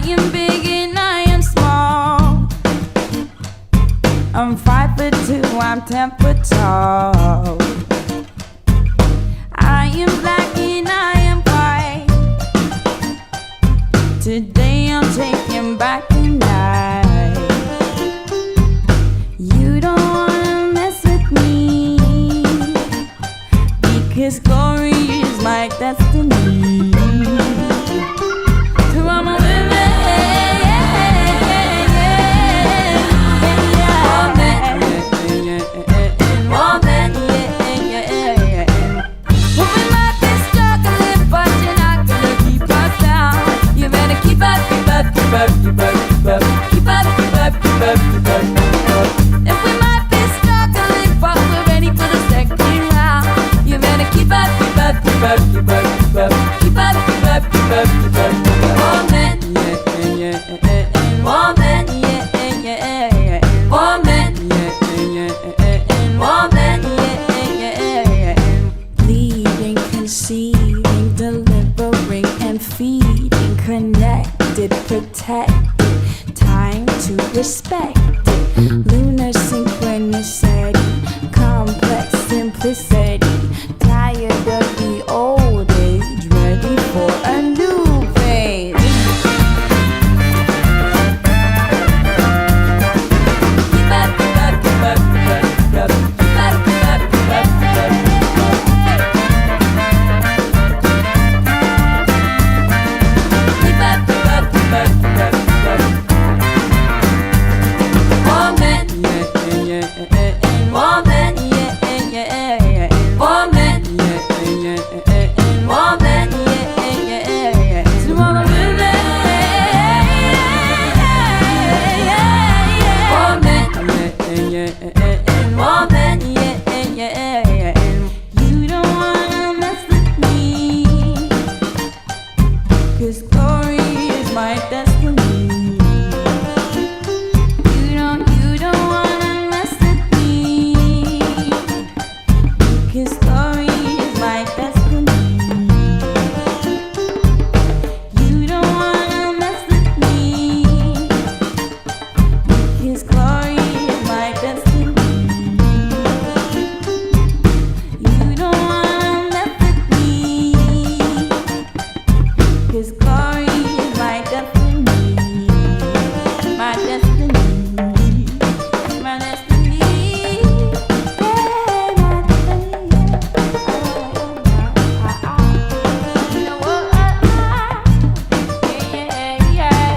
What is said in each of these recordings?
I am big and I am small. I'm 5'2", I'm 10 foot tall. I am black and I am white. Today I'm taking back the night. You don't wanna mess with me, because glory is my destiny. So I'm a woman, woman, well, we might be struggling, but you're not gonna keep us down. You better keep up, keep up, keep up, keep up, keep up, keep up, keep up, keep up, keep up, keep up. And we might be struggling, but we're ready for the second round. You better keep up, keep up, keep up, keep up, keep up, keep up, keep up, keep up, keep up, keep up. Woman, woman, woman, woman, leading, conceiving, delivering, and feeding, connected, protected, time to respect it. Lunar synchronicity, complex simplicity, tired of the old age, ready for a new phase. Keep up, keep up, keep up, keep up, keep up, keep up, keep up, keep up, keep up. Keep up, keep up, keep up, keep up, keep up. Woman, woman, woman, woman, so I'm a woman, woman, you don't wanna mess with me, 'cause glory is my destiny. You don't wanna mess with me, 'cause glory is my destiny. You don't wanna mess with me, 'cause glory is my destiny. You don't wanna mess with me, 'cause glory is my destiny. My destiny. My destiny. Yeah, my destiny. You know what? Yeah.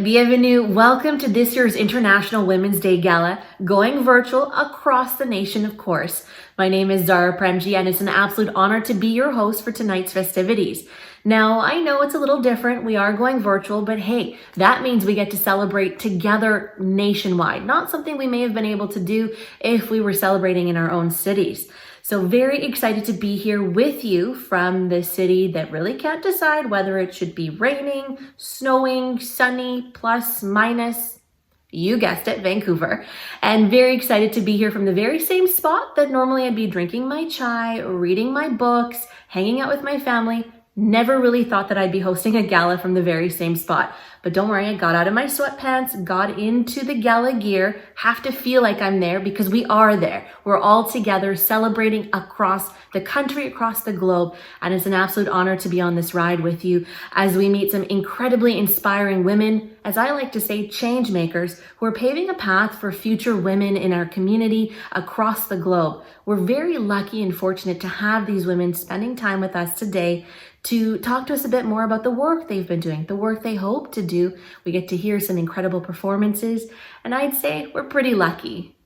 Bienvenue. Welcome to this year's International Women's Day Gala, going virtual across the nation, of course. My name is Zara Premji, and it's an absolute honor to be your host for tonight's festivities. Now, I know it's a little different. We are going virtual, but hey, that means we get to celebrate together nationwide, not something we may have been able to do if we were celebrating in our own cities. So very excited to be here with you from the city that really can't decide whether it should be raining, snowing, sunny, plus, minus. You guessed it, Vancouver. And very excited to be here from the very same spot that normally I'd be drinking my chai, reading my books, hanging out with my family. Never really thought that I'd be hosting a gala from the very same spot. But don't worry, I got out of my sweatpants, got into the gala gear, have to feel like I'm there because we are there. We're all together celebrating across the country, across the globe. And it's an absolute honor to be on this ride with you as we meet some incredibly inspiring women, as I like to say, change makers who are paving a path for future women in our community across the globe. We're very lucky and fortunate to have these women spending time with us today to talk to us a bit more about the work they've been doing, the work they hope to do. We get to hear some incredible performances, and I'd say we're pretty lucky.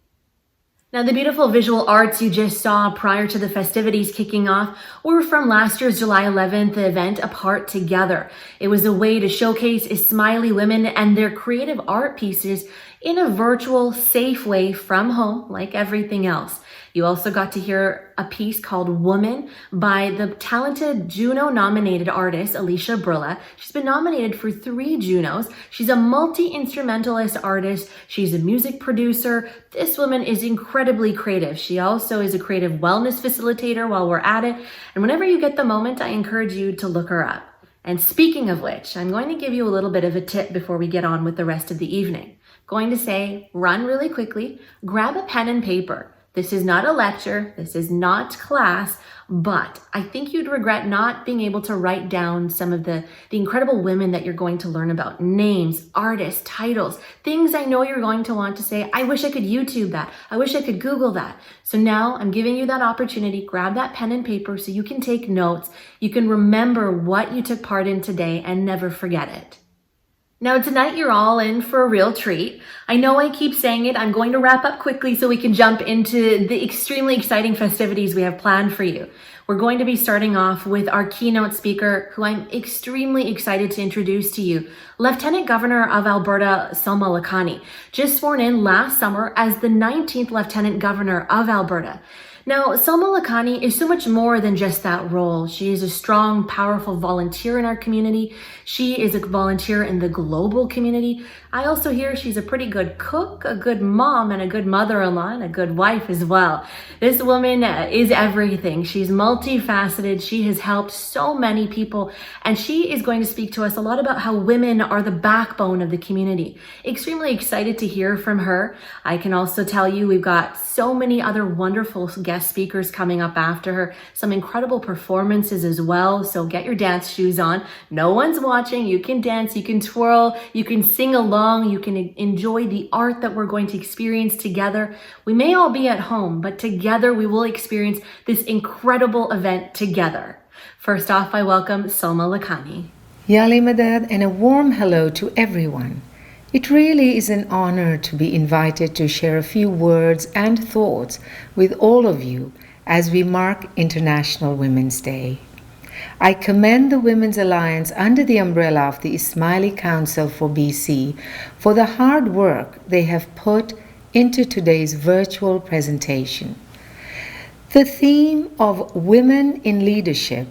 Now, the beautiful visual arts you just saw prior to the festivities kicking off were from last year's July 11th event, Apart Together. It was a way to showcase Ismaili women and their creative art pieces in a virtual, safe way from home, like everything else. You also got to hear a piece called Woman by the talented Juno-nominated artist, Alicia Brilla. She's been nominated for 3 Junos. She's a multi-instrumentalist artist. She's a music producer. This woman is incredibly creative. She also is a creative wellness facilitator while we're at it. And whenever you get the moment, I encourage you to look her up. And speaking of which, I'm going to give you a little bit of a tip before we get on with the rest of the evening. Going to say, run really quickly, grab a pen and paper. This is not a lecture, this is not class, but I think you'd regret not being able to write down some of the incredible women that you're going to learn about. Names, artists, titles, things I know you're going to want to say, I wish I could YouTube that. I wish I could Google that. So now I'm giving you that opportunity. Grab that pen and paper so you can take notes. You can remember what you took part in today and never forget it. Now tonight you're all in for a real treat. I know I keep saying it. I'm going to wrap up quickly so we can jump into the extremely exciting festivities we have planned for you. We're going to be starting off with our keynote speaker, who I'm extremely excited to introduce to you, Lieutenant Governor of Alberta, Selma Lakhani, just sworn in last summer as the 19th Lieutenant Governor of Alberta. Now, Selma Lakhani is so much more than just that role. She is a strong, powerful volunteer in our community. She is a volunteer in the global community. I also hear she's a pretty good cook, a good mom, and a good mother-in-law, and a good wife as well. This woman is everything. She's multifaceted. She has helped so many people, and she is going to speak to us a lot about how women are the backbone of the community. Extremely excited to hear from her. I can also tell you we've got so many other wonderful guest speakers coming up after her, some incredible performances as well. So get your dance shoes on. No one's watching. You can dance, you can twirl, you can sing along, you can enjoy the art that we're going to experience together. We may all be at home, but together we will experience this incredible event together. First off, I welcome Selma Lakhani. Yali Madad, and a warm hello to everyone. It really is an honor to be invited to share a few words and thoughts with all of you as we mark International Women's Day. I commend the Women's Alliance under the umbrella of the Ismaili Council for BC for the hard work they have put into today's virtual presentation. The theme of women in leadership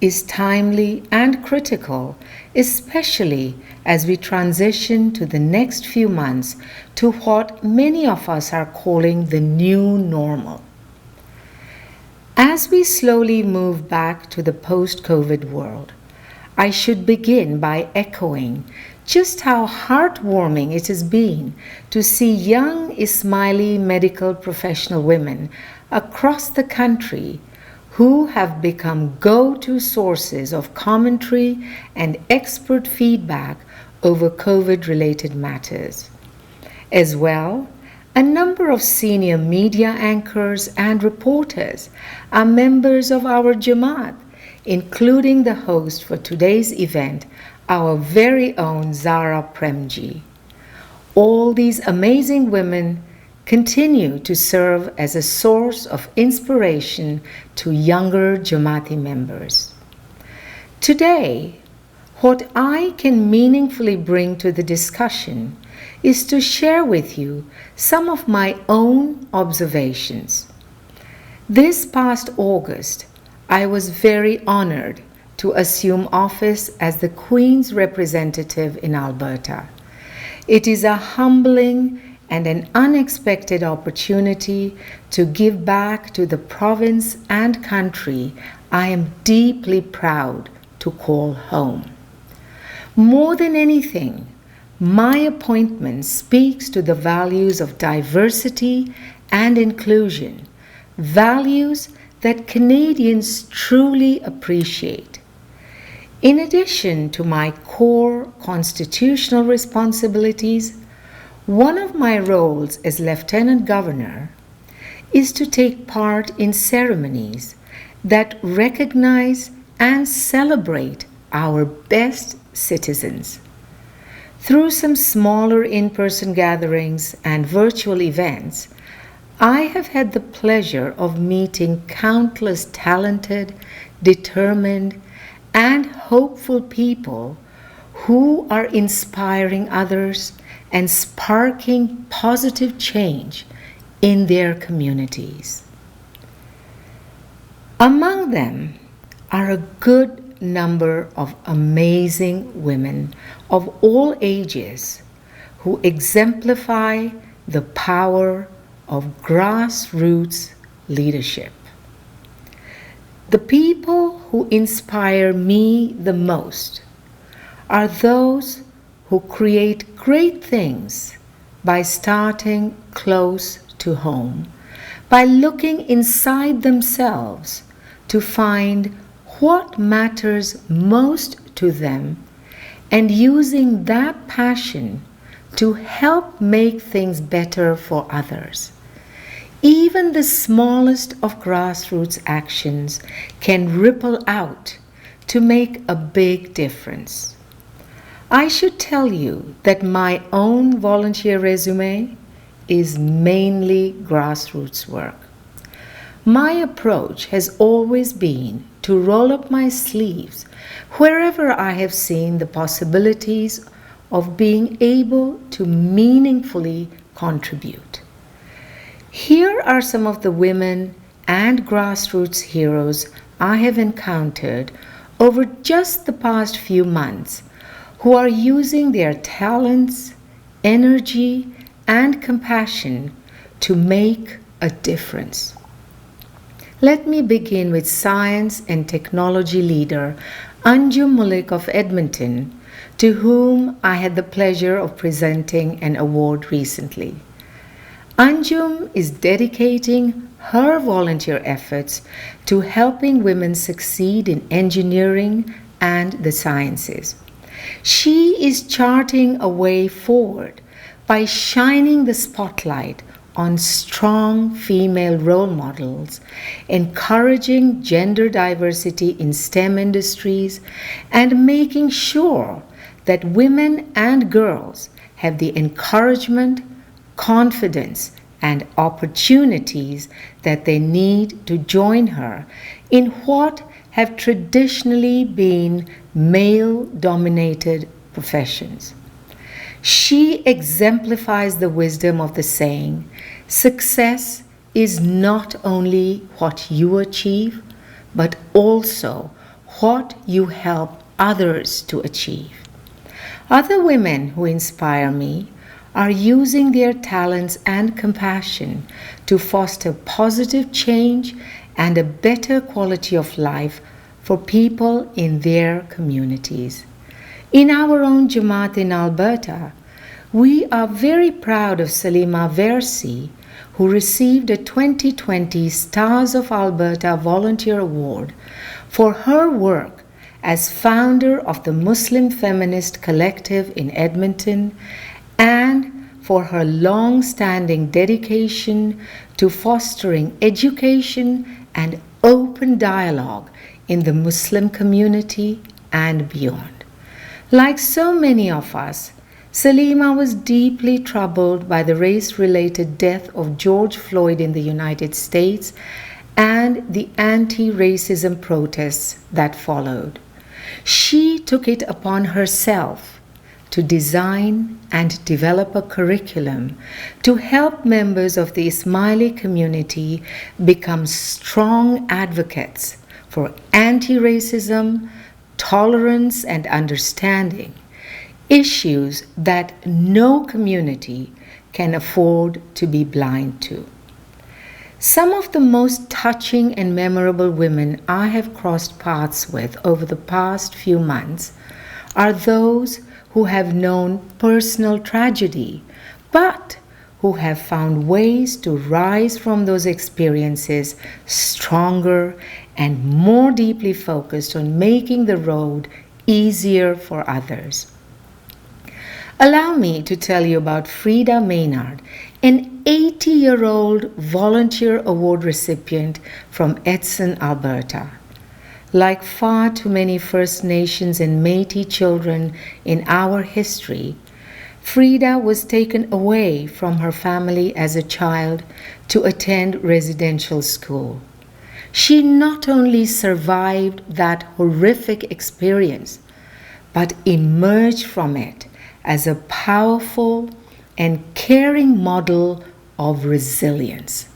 is timely and critical, especially as we transition to the next few months to what many of us are calling the new normal. As we slowly move back to the post-COVID world, I should begin by echoing just how heartwarming it has been to see young Ismaili medical professional women across the country who have become go-to sources of commentary and expert feedback over COVID-related matters. As well, a number of senior media anchors and reporters are members of our Jamaat, including the host for today's event, our very own Zara Premji. All these amazing women continue to serve as a source of inspiration to younger Jamaati members. Today, what I can meaningfully bring to the discussion is to share with you some of my own observations. This past August, I was very honored to assume office as the Queen's representative in Alberta. It is a humbling and an unexpected opportunity to give back to the province and country I am deeply proud to call home. More than anything, my appointment speaks to the values of diversity and inclusion, values that Canadians truly appreciate. In addition to my core constitutional responsibilities, one of my roles as Lieutenant Governor is to take part in ceremonies that recognize and celebrate our best citizens. Through some smaller in-person gatherings and virtual events, I have had the pleasure of meeting countless talented, determined, and hopeful people who are inspiring others and sparking positive change in their communities. Among them are a good number of amazing women of all ages who exemplify the power of grassroots leadership. The people who inspire me the most are those who create great things by starting close to home, by looking inside themselves to find what matters most to them and using that passion to help make things better for others. Even the smallest of grassroots actions can ripple out to make a big difference. I should tell you that my own volunteer resume is mainly grassroots work. My approach has always been to roll up my sleeves wherever I have seen the possibilities of being able to meaningfully contribute. Here are some of the women and grassroots heroes I have encountered over just the past few months who are using their talents, energy, and compassion to make a difference. Let me begin with science and technology leader Anjum Mullik of Edmonton, to whom I had the pleasure of presenting an award recently. Anjum is dedicating her volunteer efforts to helping women succeed in engineering and the sciences. She is charting a way forward by shining the spotlight on strong female role models, encouraging gender diversity in STEM industries, and making sure that women and girls have the encouragement, confidence, and opportunities that they need to join her in what have traditionally been male-dominated professions. She exemplifies the wisdom of the saying, success is not only what you achieve, but also what you help others to achieve. Other women who inspire me are using their talents and compassion to foster positive change and a better quality of life for people in their communities. In our own Jamaat in Alberta, we are very proud of Salima Versi, who received a 2020 Stars of Alberta Volunteer Award for her work as founder of the Muslim Feminist Collective in Edmonton and for her long-standing dedication to fostering education and open dialogue in the Muslim community and beyond. Like so many of us, Salima was deeply troubled by the race-related death of George Floyd in the United States and the anti-racism protests that followed. She took it upon herself to design and develop a curriculum to help members of the Ismaili community become strong advocates for anti-racism, tolerance, and understanding, issues that no community can afford to be blind to. Some of the most touching and memorable women I have crossed paths with over the past few months are those who have known personal tragedy, but who have found ways to rise from those experiences stronger and more deeply focused on making the road easier for others. Allow me to tell you about Frida Maynard, an 80-year-old volunteer award recipient from Edson, Alberta. Like far too many First Nations and Métis children in our history, Frida was taken away from her family as a child to attend residential school. She not only survived that horrific experience, but emerged from it as a powerful and caring model of resilience.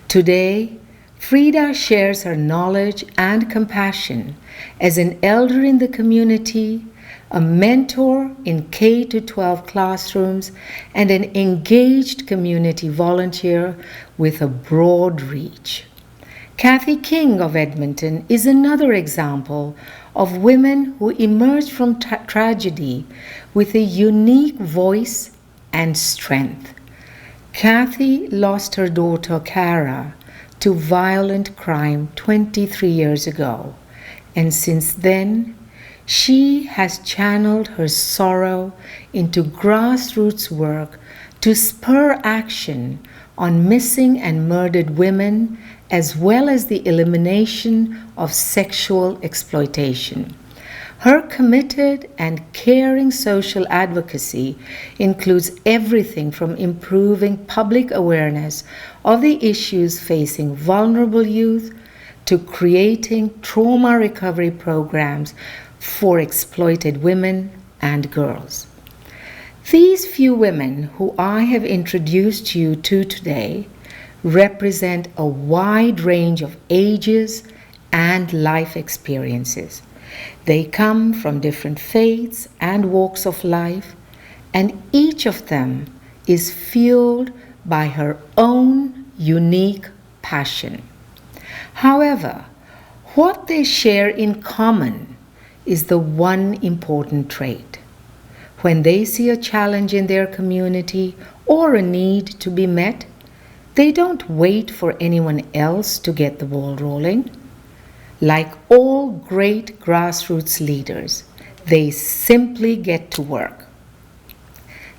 Today, Frida shares her knowledge and compassion as an elder in the community, a mentor in K-12 classrooms, and an engaged community volunteer with a broad reach. Kathy King of Edmonton is another example of women who emerged from tragedy with a unique voice and strength. Kathy lost her daughter Cara to violent crime 23 years ago, and since then, she has channeled her sorrow into grassroots work to spur action on missing and murdered women, as well as the elimination of sexual exploitation. Her committed and caring social advocacy includes everything from improving public awareness of the issues facing vulnerable youth to creating trauma recovery programs for exploited women and girls. These few women who I have introduced you to today represent a wide range of ages and life experiences. They come from different faiths and walks of life, and each of them is fueled by her own unique passion. However, what they share in common is the one important trait. When they see a challenge in their community or a need to be met, they don't wait for anyone else to get the ball rolling. Like all great grassroots leaders, they simply get to work.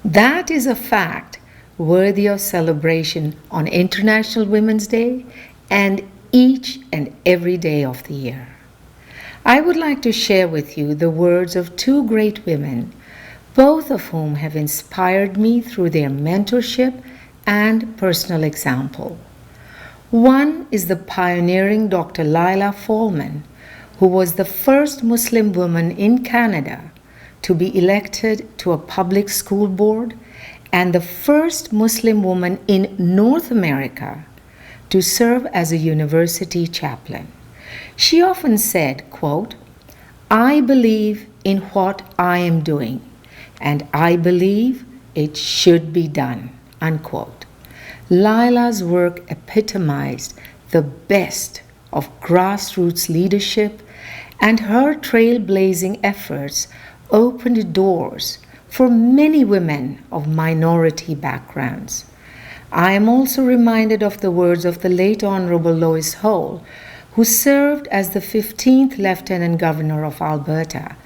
That is a fact worthy of celebration on International Women's Day and each and every day of the year. I would like to share with you the words of two great women, both of whom have inspired me through their mentorship and personal example. One is the pioneering Dr. Lila Follman, who was the first Muslim woman in Canada to be elected to a public school board and the first Muslim woman in North America to serve as a university chaplain. She often said, quote, "I believe in what I am doing, and I believe it should be done," unquote. Lila's work epitomized the best of grassroots leadership, and her trailblazing efforts opened doors for many women of minority backgrounds. I am also reminded of the words of the late Honorable Lois Hole, who served as the 15th Lieutenant Governor of Alberta,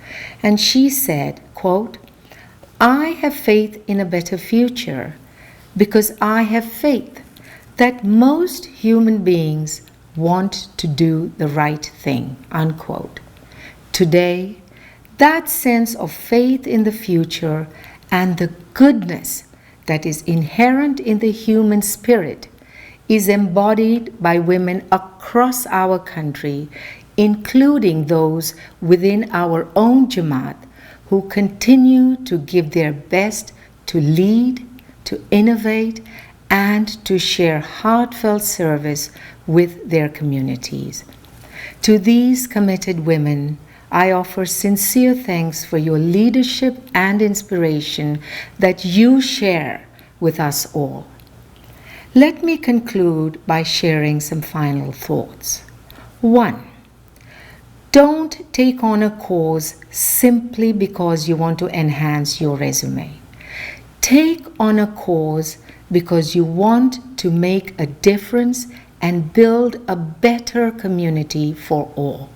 and she said, quote, "I have faith in a better future because I have faith that most human beings want to do the right thing," unquote. Today, that sense of faith in the future and the goodness that is inherent in the human spirit is embodied by women across our country including those within our own Jamaat who continue to give their best to lead, to innovate, and to share heartfelt service with their communities. To these committed women, I offer sincere thanks for your leadership and inspiration that you share with us all. Let me conclude by sharing some final thoughts. 1. Don't take on a cause simply because you want to enhance your resume. Take on a cause because you want to make a difference and build a better community for all.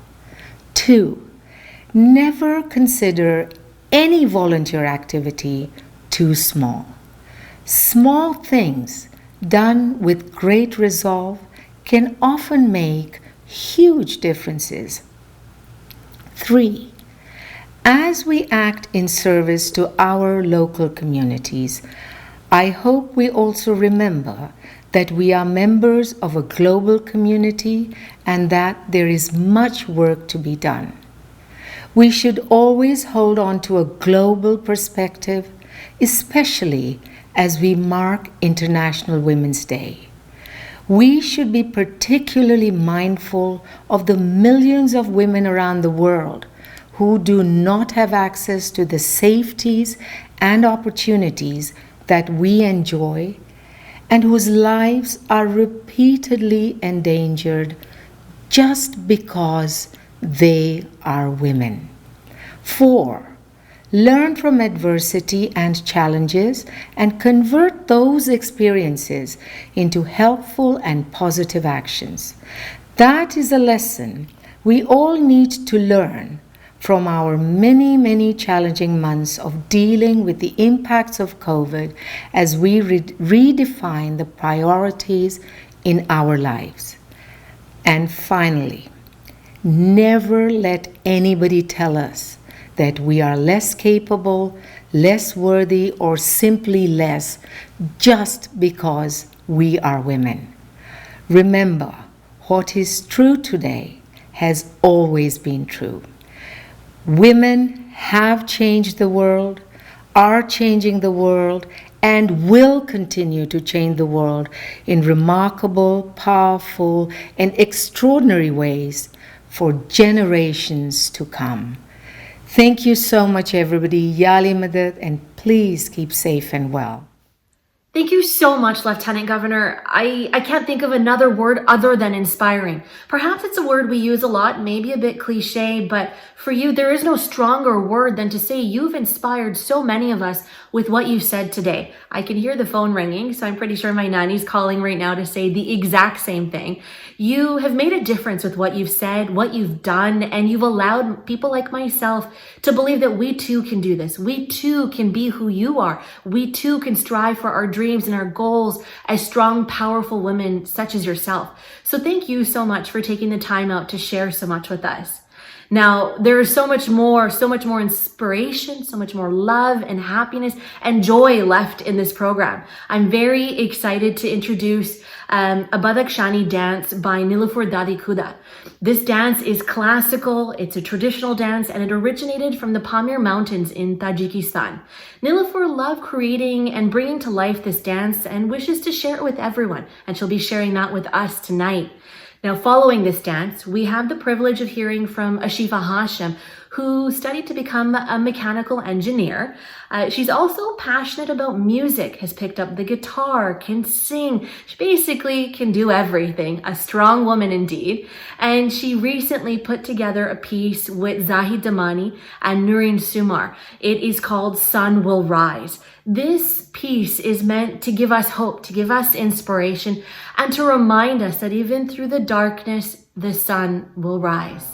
2. Never consider any volunteer activity too small. Small things done with great resolve can often make huge differences. 3. As we act in service to our local communities, I hope we also remember that we are members of a global community and that there is much work to be done. We should always hold on to a global perspective, especially as we mark International Women's Day. We should be particularly mindful of the millions of women around the world who do not have access to the safeties and opportunities that we enjoy and whose lives are repeatedly endangered just because they are women. 4. Learn from adversity and challenges and convert those experiences into helpful and positive actions. That is a lesson we all need to learn from our many challenging months of dealing with the impacts of COVID as we redefine the priorities in our lives. And finally, never let anybody tell us that we are less capable, less worthy, or simply less just because we are women. Remember, what is true today has always been true. Women have changed the world, are changing the world, and will continue to change the world in remarkable, powerful, and extraordinary ways for generations to come. Thank you so much, everybody. Yali Madad, and please keep safe and well. Thank you so much, Lieutenant Governor. I can't think of another word other than inspiring. Perhaps it's a word we use a lot, maybe a bit cliche, but for you, there is no stronger word than to say you've inspired so many of us with what you said today. I can hear the phone ringing, so I'm pretty sure my nanny's calling right now to say the exact same thing. You have made a difference with what you've said, what you've done, and you've allowed people like myself to believe that we too can do this. We too can be who you are. We too can strive for our dreams and our goals as strong, powerful women such as yourself. So thank you so much for taking the time out to share so much with us. Now, there is so much more inspiration, so much more love and happiness and joy left in this program. I'm very excited to introduce a Badakshani dance by Nilufar Dadi Kuda. This dance is classical, it's a traditional dance, and it originated from the Pamir Mountains in Tajikistan. Nilufar loved creating and bringing to life this dance and wishes to share it with everyone, and she'll be sharing that with us tonight. Now, following this dance, we have the privilege of hearing from Ashifa Hashem, who studied to become a mechanical engineer. She's also passionate about music, has picked up the guitar, can sing. She basically can do everything. A strong woman indeed. And she recently put together a piece with Zahid Damani and Nureen Sumar. It is called Sun Will Rise. This piece is meant to give us hope, to give us inspiration, and to remind us that even through the darkness, the sun will rise.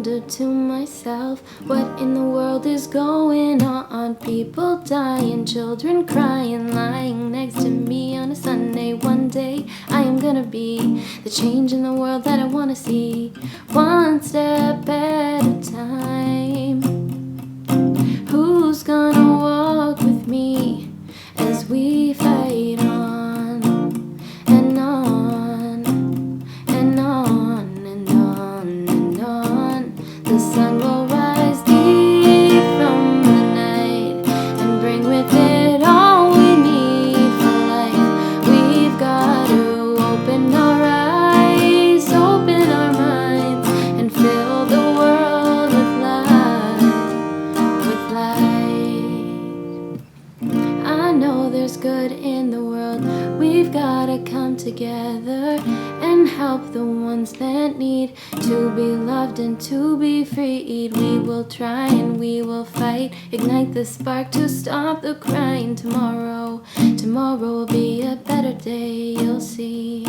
wonder to myself, what in the world is going on? People dying, children crying, lying next to me on a Sunday. One day I am gonna be the change in the world that I wanna see, one step at a time. Who's gonna walk with me as we fight on and on and on and on and on? The sun will rise deep from the night and bring with it all we need for life. We've got to open our eyes, open our minds, and fill the world with light, with light. I know there's good in the world. We've gotta come together and help the ones that need to be loved and to be freed. We will try and we will fight, ignite the spark to stop the crying. Tomorrow will be a better day, you'll see,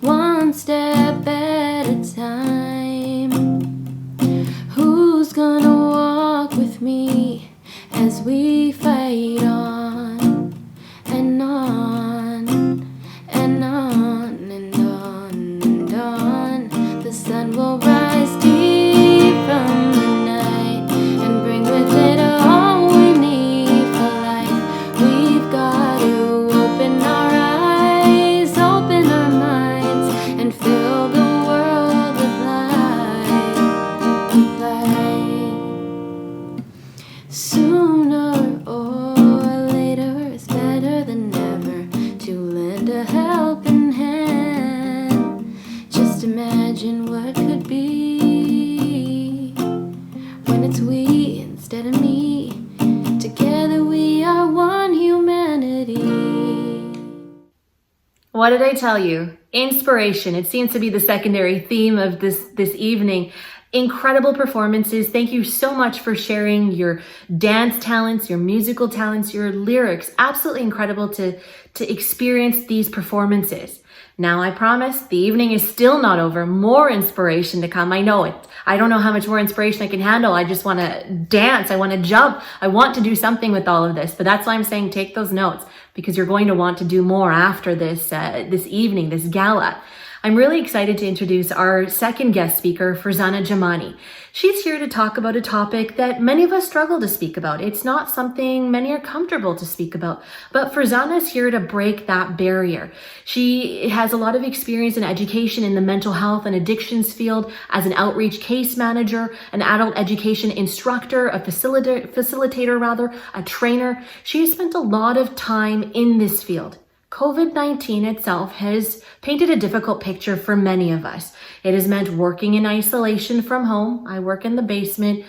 one step at a time. Who's gonna walk with me as we fight on and on and on and on and on? The sun will rise deep from the night and bring with it all we need for life. We've got to open our eyes, open our minds, and fill the world with light, with light. Sooner or later, it's better than ever to lend a helping hand. Just imagine what could be when it's we instead of me. Together we are one humanity. What did I tell you? Inspiration. It seems to be the secondary theme of this evening. Incredible performances. Thank you so much for sharing your dance talents, your musical talents, your lyrics. Absolutely incredible to experience these performances. Now, I promise the evening is still not over. More inspiration to come. I know it. I don't know how much more inspiration I can handle. I just want to dance. I want to jump. I want to do something with all of this. But that's why I'm saying take those notes, because you're going to want to do more after this evening, this gala. I'm really excited to introduce our second guest speaker, Farzana Jamani. She's here to talk about a topic that many of us struggle to speak about. It's not something many are comfortable to speak about, but Farzana is here to break that barrier. She has a lot of experience in education in the mental health and addictions field as an outreach case manager, an adult education instructor, a facilitator, a trainer. She has spent a lot of time in this field. COVID-19 itself has painted a difficult picture for many of us. It has meant working in isolation from home. I work in the basement,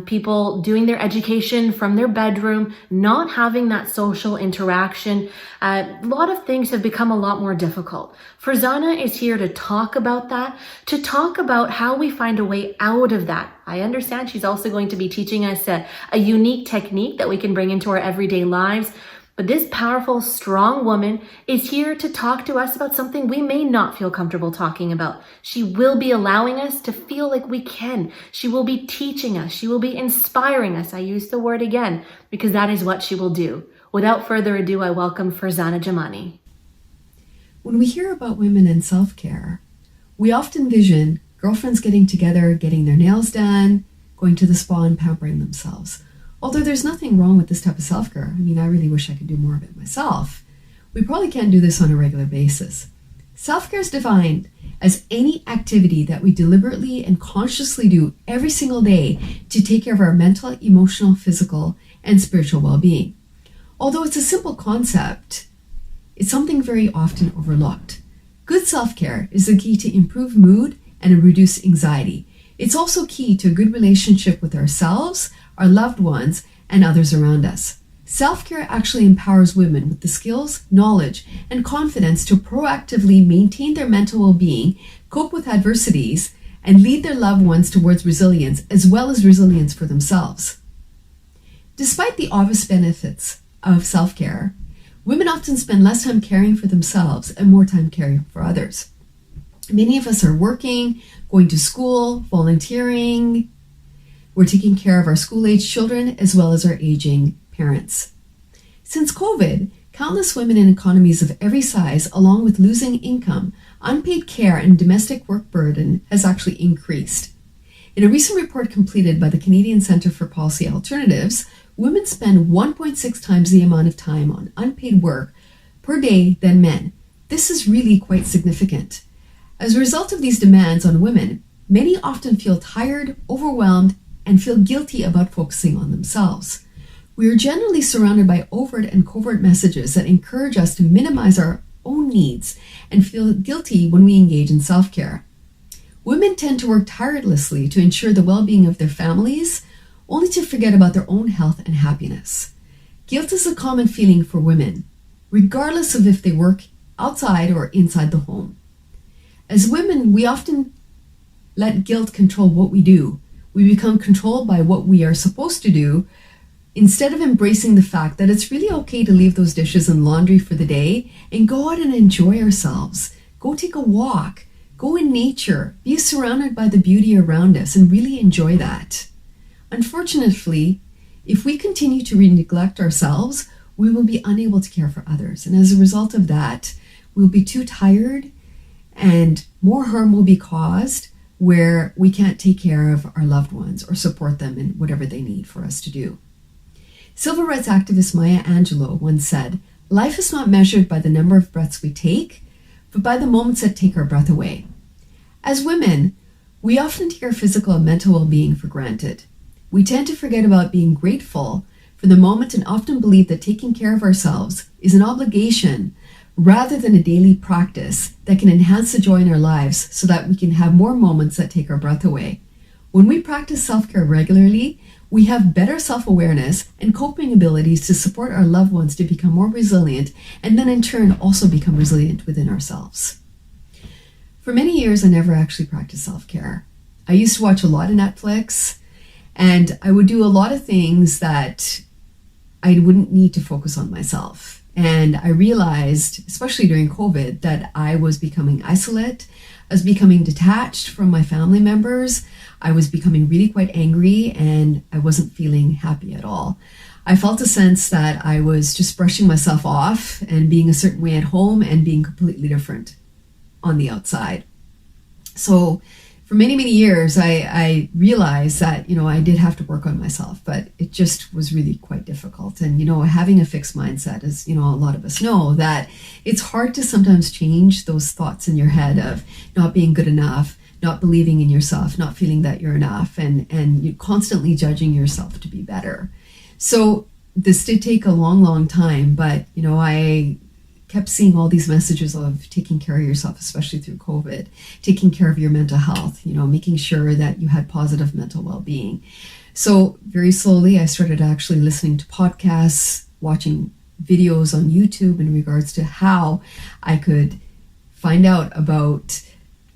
people doing their education from their bedroom, not having that social interaction. A lot of things have become a lot more difficult. Farzana is here to talk about that, to talk about how we find a way out of that. I understand she's also going to be teaching us a unique technique that we can bring into our everyday lives. But this powerful, strong woman is here to talk to us about something we may not feel comfortable talking about. She will be allowing us to feel like we can. She will be teaching us. She will be inspiring us. I use the word again because that is what she will do. Without further ado, I welcome Farzana Jamani. When we hear about women and self-care, we often vision girlfriends getting together, getting their nails done, going to the spa and pampering themselves. Although there's nothing wrong with this type of self-care, I mean, I really wish I could do more of it myself, we probably can't do this on a regular basis. Self-care is defined as any activity that we deliberately and consciously do every single day to take care of our mental, emotional, physical, and spiritual well-being. Although it's a simple concept, it's something very often overlooked. Good self-care is the key to improve mood and reduce anxiety. It's also key to a good relationship with ourselves, our loved ones, and others around us. Self-care actually empowers women with the skills, knowledge, and confidence to proactively maintain their mental well-being, cope with adversities, and lead their loved ones towards resilience, as well as resilience for themselves. Despite the obvious benefits of self-care, women often spend less time caring for themselves and more time caring for others. Many of us are working, going to school, volunteering. We're taking care of our school-age children as well as our aging parents. Since COVID, countless women in economies of every size, along with losing income, unpaid care, and domestic work burden has actually increased. In a recent report completed by the Canadian Centre for Policy Alternatives, women spend 1.6 times the amount of time on unpaid work per day than men. This is really quite significant. As a result of these demands on women, many often feel tired, overwhelmed, and feel guilty about focusing on themselves. We are generally surrounded by overt and covert messages that encourage us to minimize our own needs and feel guilty when we engage in self-care. Women tend to work tirelessly to ensure the well-being of their families, only to forget about their own health and happiness. Guilt is a common feeling for women, regardless of if they work outside or inside the home. As women, we often let guilt control what we do. We become controlled by what we are supposed to do instead of embracing the fact that it's really okay to leave those dishes and laundry for the day and go out and enjoy ourselves. Go take a walk, go in nature, be surrounded by the beauty around us and really enjoy that. Unfortunately, if we continue to neglect ourselves, we will be unable to care for others. And as a result of that, we'll be too tired and more harm will be caused where we can't take care of our loved ones or support them in whatever they need for us to do. Civil rights activist Maya Angelou once said, "Life is not measured by the number of breaths we take, but by the moments that take our breath away." As women, we often take our physical and mental well-being for granted. We tend to forget about being grateful for the moment and often believe that taking care of ourselves is an obligation rather than a daily practice that can enhance the joy in our lives so that we can have more moments that take our breath away. When we practice self-care regularly, we have better self-awareness and coping abilities to support our loved ones to become more resilient and then in turn also become resilient within ourselves. For many years, I never actually practiced self-care. I used to watch a lot of Netflix and I would do a lot of things that I wouldn't need to focus on myself. And I realized, especially during COVID, that I was becoming isolate. I was becoming detached from my family members. I was becoming really quite angry and I wasn't feeling happy at all. I felt a sense that I was just brushing myself off and being a certain way at home and being completely different on the outside. So for many, many years, I realized that, I did have to work on myself, but it just was really quite difficult. And, having a fixed mindset, as, a lot of us know, that it's hard to sometimes change those thoughts in your head of not being good enough, not believing in yourself, not feeling that you're enough, and you constantly judging yourself to be better. So this did take a long, long time, but, I kept seeing all these messages of taking care of yourself, especially through COVID, taking care of your mental health, making sure that you had positive mental well-being. So very slowly, I started actually listening to podcasts, watching videos on YouTube in regards to how I could find out about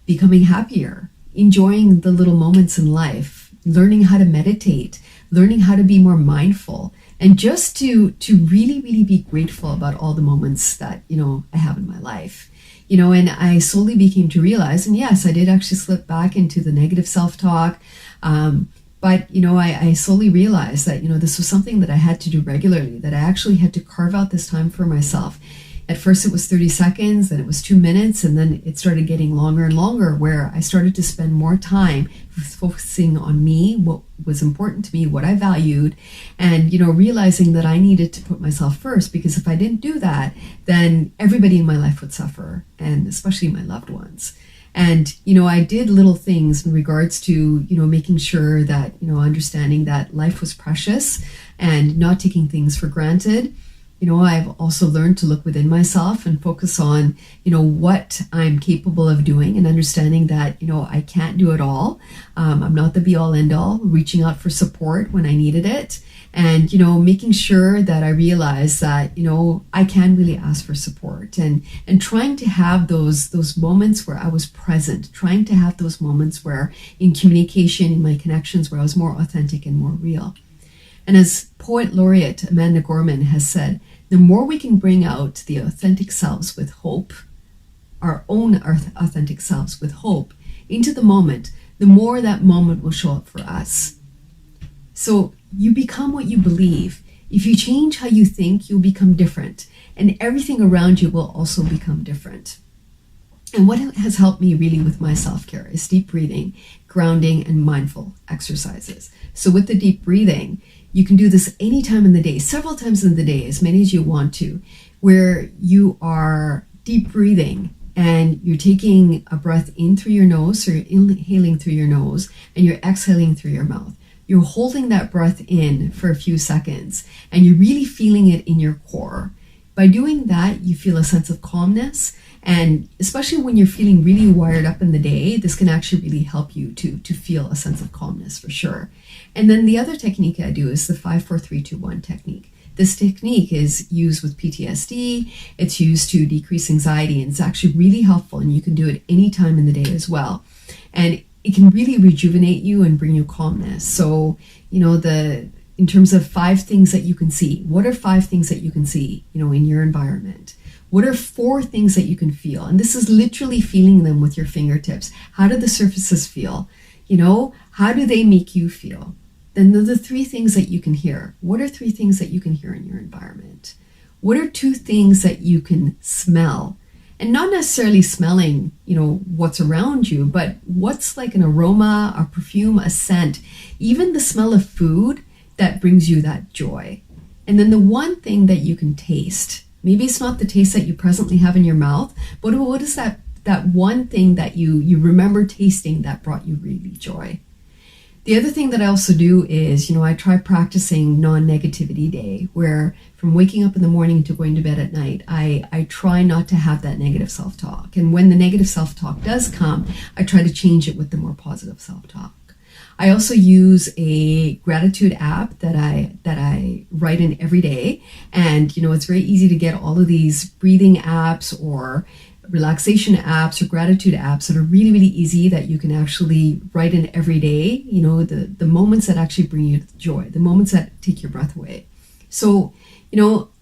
becoming happier, enjoying the little moments in life, learning how to meditate, learning how to be more mindful, and just to really, really be grateful about all the moments that, I have in my life. And I slowly became to realize, and yes, I did actually slip back into the negative self-talk. But, I slowly realized that, this was something that I had to do regularly, that I actually had to carve out this time for myself. At first it was 30 seconds, then it was 2 minutes, and then it started getting longer and longer where I started to spend more time focusing on me, what was important to me, what I valued, and, realizing that I needed to put myself first, because if I didn't do that, then everybody in my life would suffer, and especially my loved ones. And, I did little things in regards to, making sure that, understanding that life was precious and not taking things for granted. I've also learned to look within myself and focus on, what I'm capable of doing and understanding that, I can't do it all. I'm not the be all end all, reaching out for support when I needed it. And, making sure that I realize that, I can really ask for support and trying to have those moments where I was present, trying to have those moments where in communication, in my connections, where I was more authentic and more real. And as poet laureate Amanda Gorman has said, the more we can bring out the authentic selves with hope, our own authentic selves with hope into the moment, the more that moment will show up for us. So you become what you believe. If you change how you think, you'll become different, and everything around you will also become different. And what has helped me really with my self-care is deep breathing, grounding, and mindful exercises. So with the deep breathing, you can do this any time in the day, several times in the day, as many as you want to, where you are deep breathing and you're taking a breath in through your nose, so you're inhaling through your nose, and you're exhaling through your mouth. You're holding that breath in for a few seconds, and you're really feeling it in your core. By doing that, you feel a sense of calmness, and especially when you're feeling really wired up in the day, this can actually really help you to feel a sense of calmness for sure. And then the other technique I do is the 5-4-3-2-1 technique. This technique is used with PTSD, it's used to decrease anxiety, and it's actually really helpful, and you can do it any time in the day as well. And it can really rejuvenate you and bring you calmness. So, in terms of 5 things that you can see, what are 5 things that you can see, in your environment? What are 4 things that you can feel? And this is literally feeling them with your fingertips. How do the surfaces feel? How do they make you feel? Then the 3 things that you can hear. What are 3 things that you can hear in your environment? What are 2 things that you can smell? And not necessarily smelling, what's around you, but what's like an aroma, a perfume, a scent, even the smell of food that brings you that joy. And then the 1 thing that you can taste. Maybe it's not the taste that you presently have in your mouth, but what is that 1 thing that you remember tasting that brought you really joy? The other thing that I also do is, I try practicing non-negativity day, where from waking up in the morning to going to bed at night, I try not to have that negative self-talk. And when the negative self-talk does come, I try to change it with the more positive self-talk. I also use a gratitude app that I write in every day. And, it's very easy to get all of these breathing apps or relaxation apps or gratitude apps that are really, really easy that you can actually write in every day, the moments that actually bring you joy, the moments that take your breath away. So,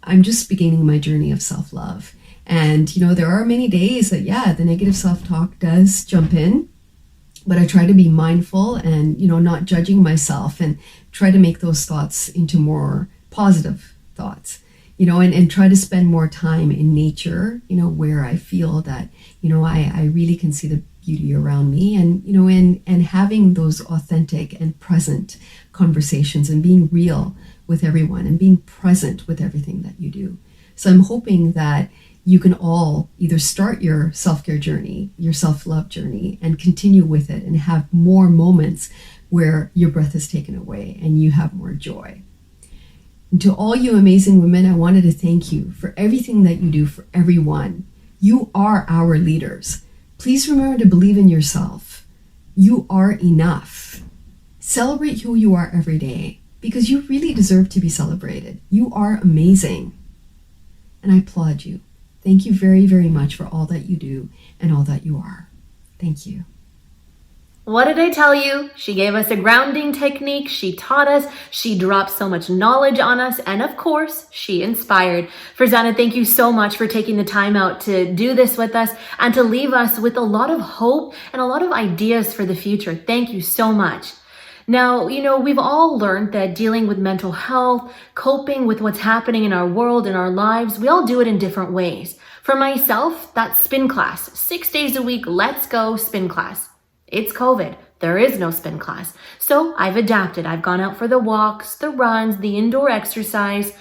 I'm just beginning my journey of self-love. And, there are many days that, the negative self-talk does jump in, but I try to be mindful and, not judging myself, and try to make those thoughts into more positive thoughts. And try to spend more time in nature, where I feel that, I really can see the beauty around me, and, and having those authentic and present conversations and being real with everyone and being present with everything that you do. So I'm hoping that you can all either start your self-care journey, your self-love journey, and continue with it and have more moments where your breath is taken away and you have more joy. And to all you amazing women, I wanted to thank you for everything that you do for everyone. You are our leaders. Please remember to believe in yourself. You are enough. Celebrate who you are every day, because you really deserve to be celebrated. You are amazing. And I applaud you. Thank you very, very much for all that you do and all that you are. Thank you. What did I tell you? She gave us a grounding technique. She taught us. She dropped so much knowledge on us. And of course, she inspired. Farzana, thank you so much for taking the time out to do this with us and to leave us with a lot of hope and a lot of ideas for the future. Thank you so much. Now, we've all learned that dealing with mental health, coping with what's happening in our world, in our lives, we all do it in different ways. For myself, that's spin class. 6 days a week, let's go spin class. It's COVID. There is no spin class. So I've adapted. I've gone out for the walks, the runs, the indoor exercise.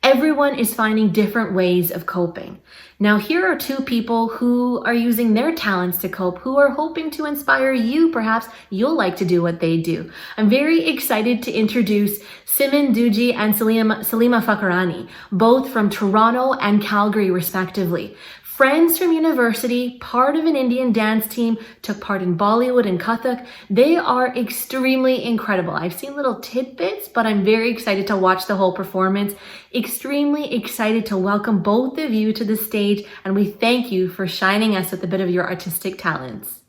Everyone is finding different ways of coping. Now, here are 2 people who are using their talents to cope, who are hoping to inspire you. Perhaps you'll like to do what they do. I'm very excited to introduce Simin Duji and Salima Fakarani, both from Toronto and Calgary, respectively. Friends from university, part of an Indian dance team, took part in Bollywood and Kathak. They are extremely incredible. I've seen little tidbits, but I'm very excited to watch the whole performance. Extremely excited to welcome both of you to the stage, and we thank you for shining us with a bit of your artistic talents.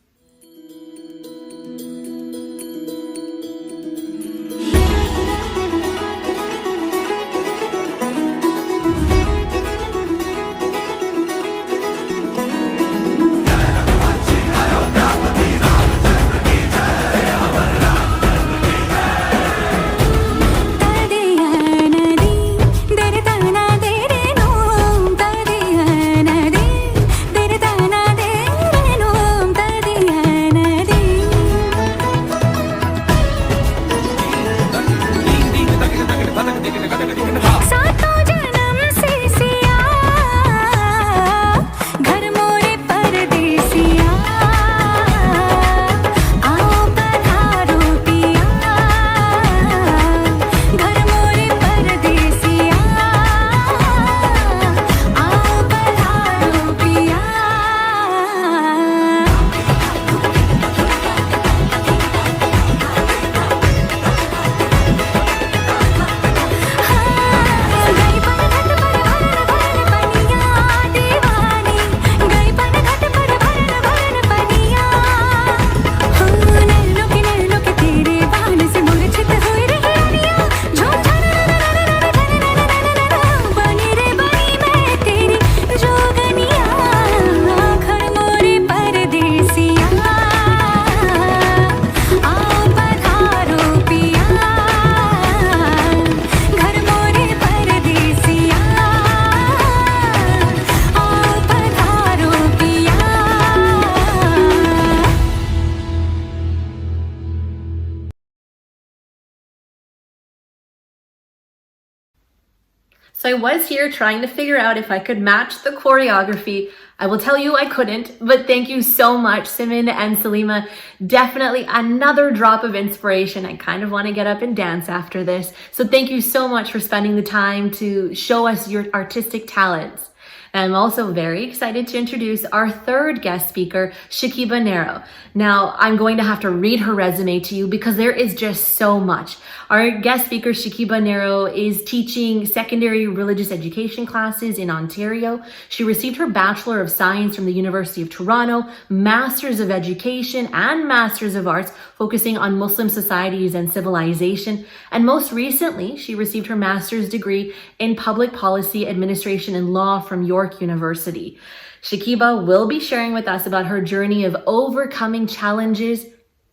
So I was here trying to figure out if I could match the choreography. I will tell you I couldn't, but thank you so much, Simin and Salima. Definitely another drop of inspiration. I kind of want to get up and dance after this. So thank you so much for spending the time to show us your artistic talents. And I'm also very excited to introduce our third guest speaker, Shakiba Nero. Now, I'm going to have to read her resume to you because there is just so much. Our guest speaker, Shakiba Nero, is teaching secondary religious education classes in Ontario. She received her Bachelor of Science from the University of Toronto, Masters of Education and Masters of Arts, focusing on Muslim societies and civilization. And most recently, she received her master's degree in Public Policy Administration and Law from York University. Shakiba will be sharing with us about her journey of overcoming challenges,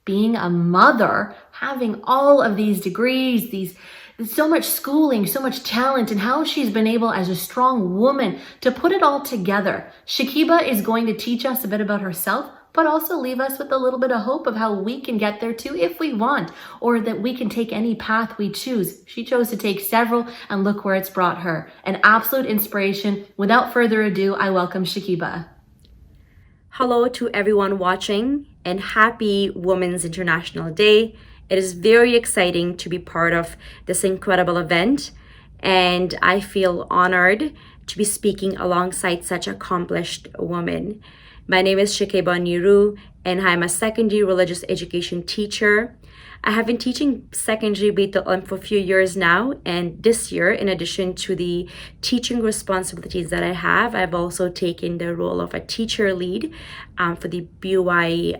being a mother, having all of these degrees, so much schooling, so much talent, and how she's been able as a strong woman to put it all together. Shakiba is going to teach us a bit about herself, but also leave us with a little bit of hope of how we can get there too if we want, or that we can take any path we choose. She chose to take several, and look where it's brought her. An absolute inspiration. Without further ado, I welcome Shakiba. Hello to everyone watching, and happy Women's International Day. It is very exciting to be part of this incredible event, and I feel honored to be speaking alongside such accomplished women. My name is Shakiba Nero, and I'm a secondary religious education teacher. I have been teaching secondary Beit al-Ilm for a few years now, and this year, in addition to the teaching responsibilities that I have, I've also taken the role of a teacher lead for the BUI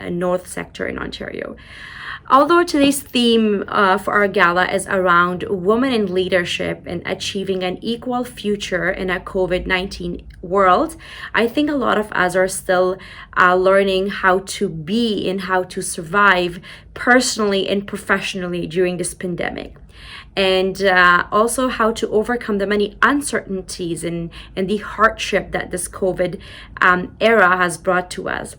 North sector in Ontario. Although today's theme for our gala is around women in leadership and achieving an equal future in a COVID-19 world, I think a lot of us are still learning how to be and how to survive personally and professionally during this pandemic. And also how to overcome the many uncertainties and the hardship that this COVID era has brought to us.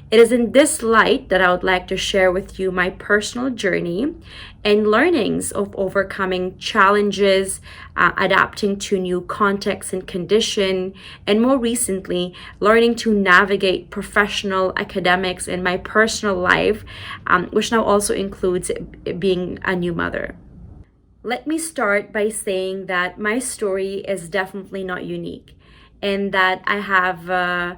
It is in this light that I would like to share with you my personal journey and learnings of overcoming challenges, adapting to new contexts and condition, and more recently, learning to navigate professional, academics, and my personal life, which now also includes being a new mother. Let me start by saying that my story is definitely not unique, and that I have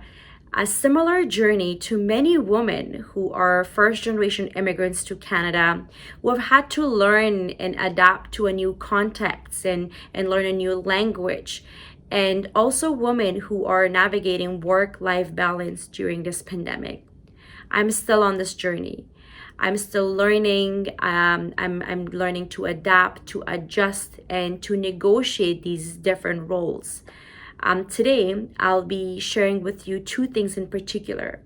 a similar journey to many women who are first-generation immigrants to Canada, who have had to learn and adapt to a new context and learn a new language, and also women who are navigating work-life balance during this pandemic. I'm still on this journey. I'm still learning. I'm learning to adapt, to adjust, and to negotiate these different roles. Today, I'll be sharing with you two things in particular.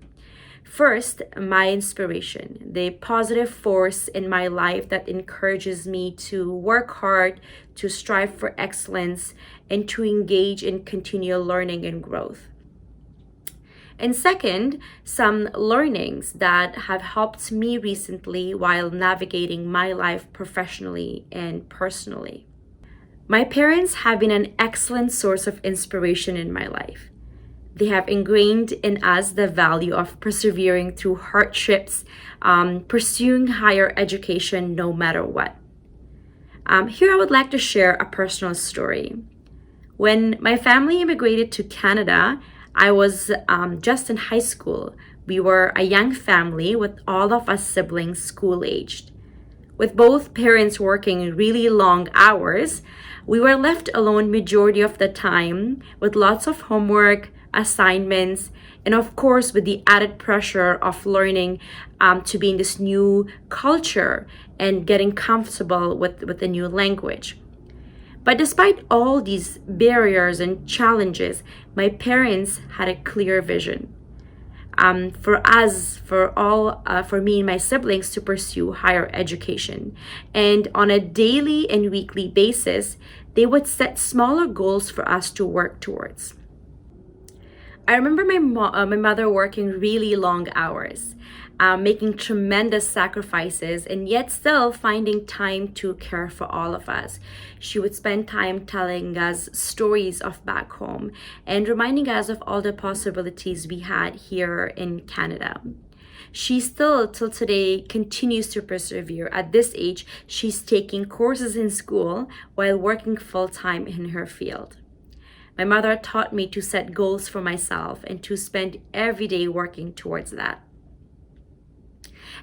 First, my inspiration, the positive force in my life that encourages me to work hard, to strive for excellence, and to engage in continual learning and growth. And second, some learnings that have helped me recently while navigating my life professionally and personally. My parents have been an excellent source of inspiration in my life. They have ingrained in us the value of persevering through hardships, pursuing higher education no matter what. Here I would like to share a personal story. When my family immigrated to Canada, I was just in high school. We were a young family with all of us siblings school-aged. With both parents working really long hours, we were left alone majority of the time with lots of homework, assignments, and of course with the added pressure of learning to be in this new culture and getting comfortable with the new language. But despite all these barriers and challenges, my parents had a clear vision. For me and my siblings to pursue higher education. And on a daily and weekly basis, they would set smaller goals for us to work towards. I remember my mother working really long hours. making tremendous sacrifices, and yet still finding time to care for all of us. She would spend time telling us stories of back home and reminding us of all the possibilities we had here in Canada. She still, till today, continues to persevere. At this age, she's taking courses in school while working full-time in her field. My mother taught me to set goals for myself and to spend every day working towards that.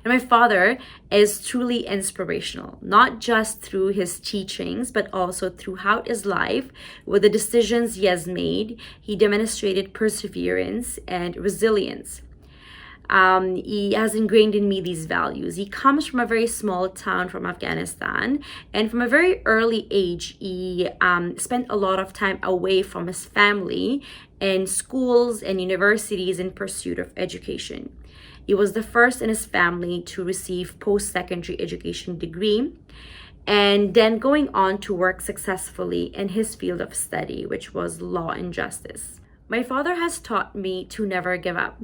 And my father is truly inspirational, not just through his teachings, but also throughout his life. With the decisions he has made, he demonstrated perseverance and resilience. He has ingrained in me these values. He comes from a very small town from Afghanistan, and from a very early age, he spent a lot of time away from his family in schools and universities in pursuit of education. He was the first in his family to receive post-secondary education degree, and then going on to work successfully in his field of study, which was law and justice. My father has taught me to never give up.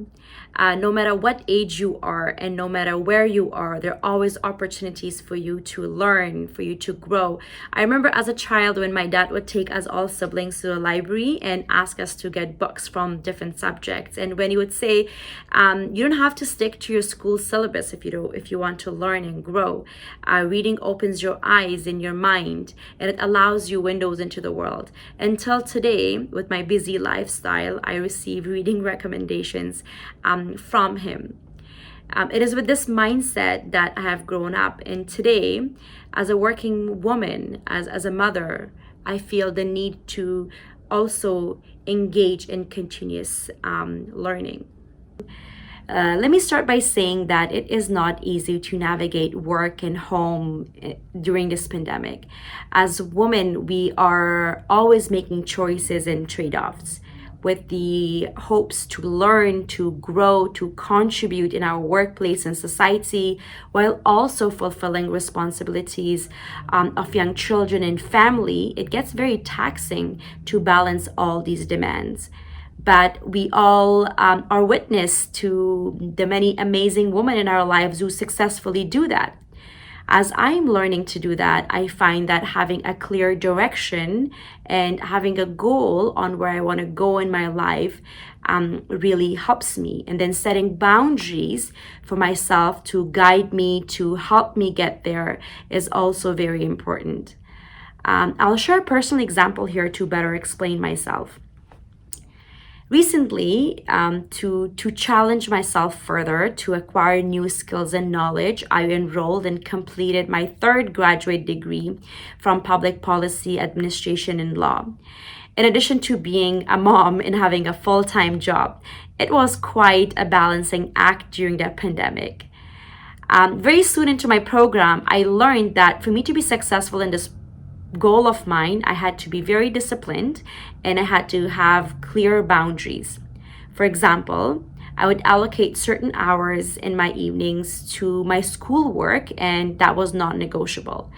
No matter what age you are and no matter where you are, there are always opportunities for you to learn, for you to grow. I remember as a child when my dad would take us all siblings to the library and ask us to get books from different subjects. And when he would say, you don't have to stick to your school syllabus if you want to learn and grow. Reading opens your eyes and your mind, and it allows you windows into the world. Until today, with my busy lifestyle, I receive reading recommendations from him. It is with this mindset that I have grown up, and today, as a working woman, as a mother, I feel the need to also engage in continuous learning. Let me start by saying that it is not easy to navigate work and home during this pandemic. As women, we are always making choices and trade-offs, with the hopes to learn, to grow, to contribute in our workplace and society, while also fulfilling responsibilities of young children and family. It gets very taxing to balance all these demands. But we all are witness to the many amazing women in our lives who successfully do that. As I'm learning to do that, I find that having a clear direction and having a goal on where I want to go in my life really helps me. And then setting boundaries for myself to guide me, to help me get there, is also very important. I'll share a personal example here to better explain myself. Recently, to challenge myself further, to acquire new skills and knowledge, I enrolled and completed my third graduate degree from Public Policy Administration and Law. In addition to being a mom and having a full-time job, it was quite a balancing act during the pandemic. Very soon into my program, I learned that for me to be successful in this goal of mine, I had to be very disciplined and I had to have clear boundaries. For example, I would allocate certain hours in my evenings to my schoolwork, and that was not negotiable.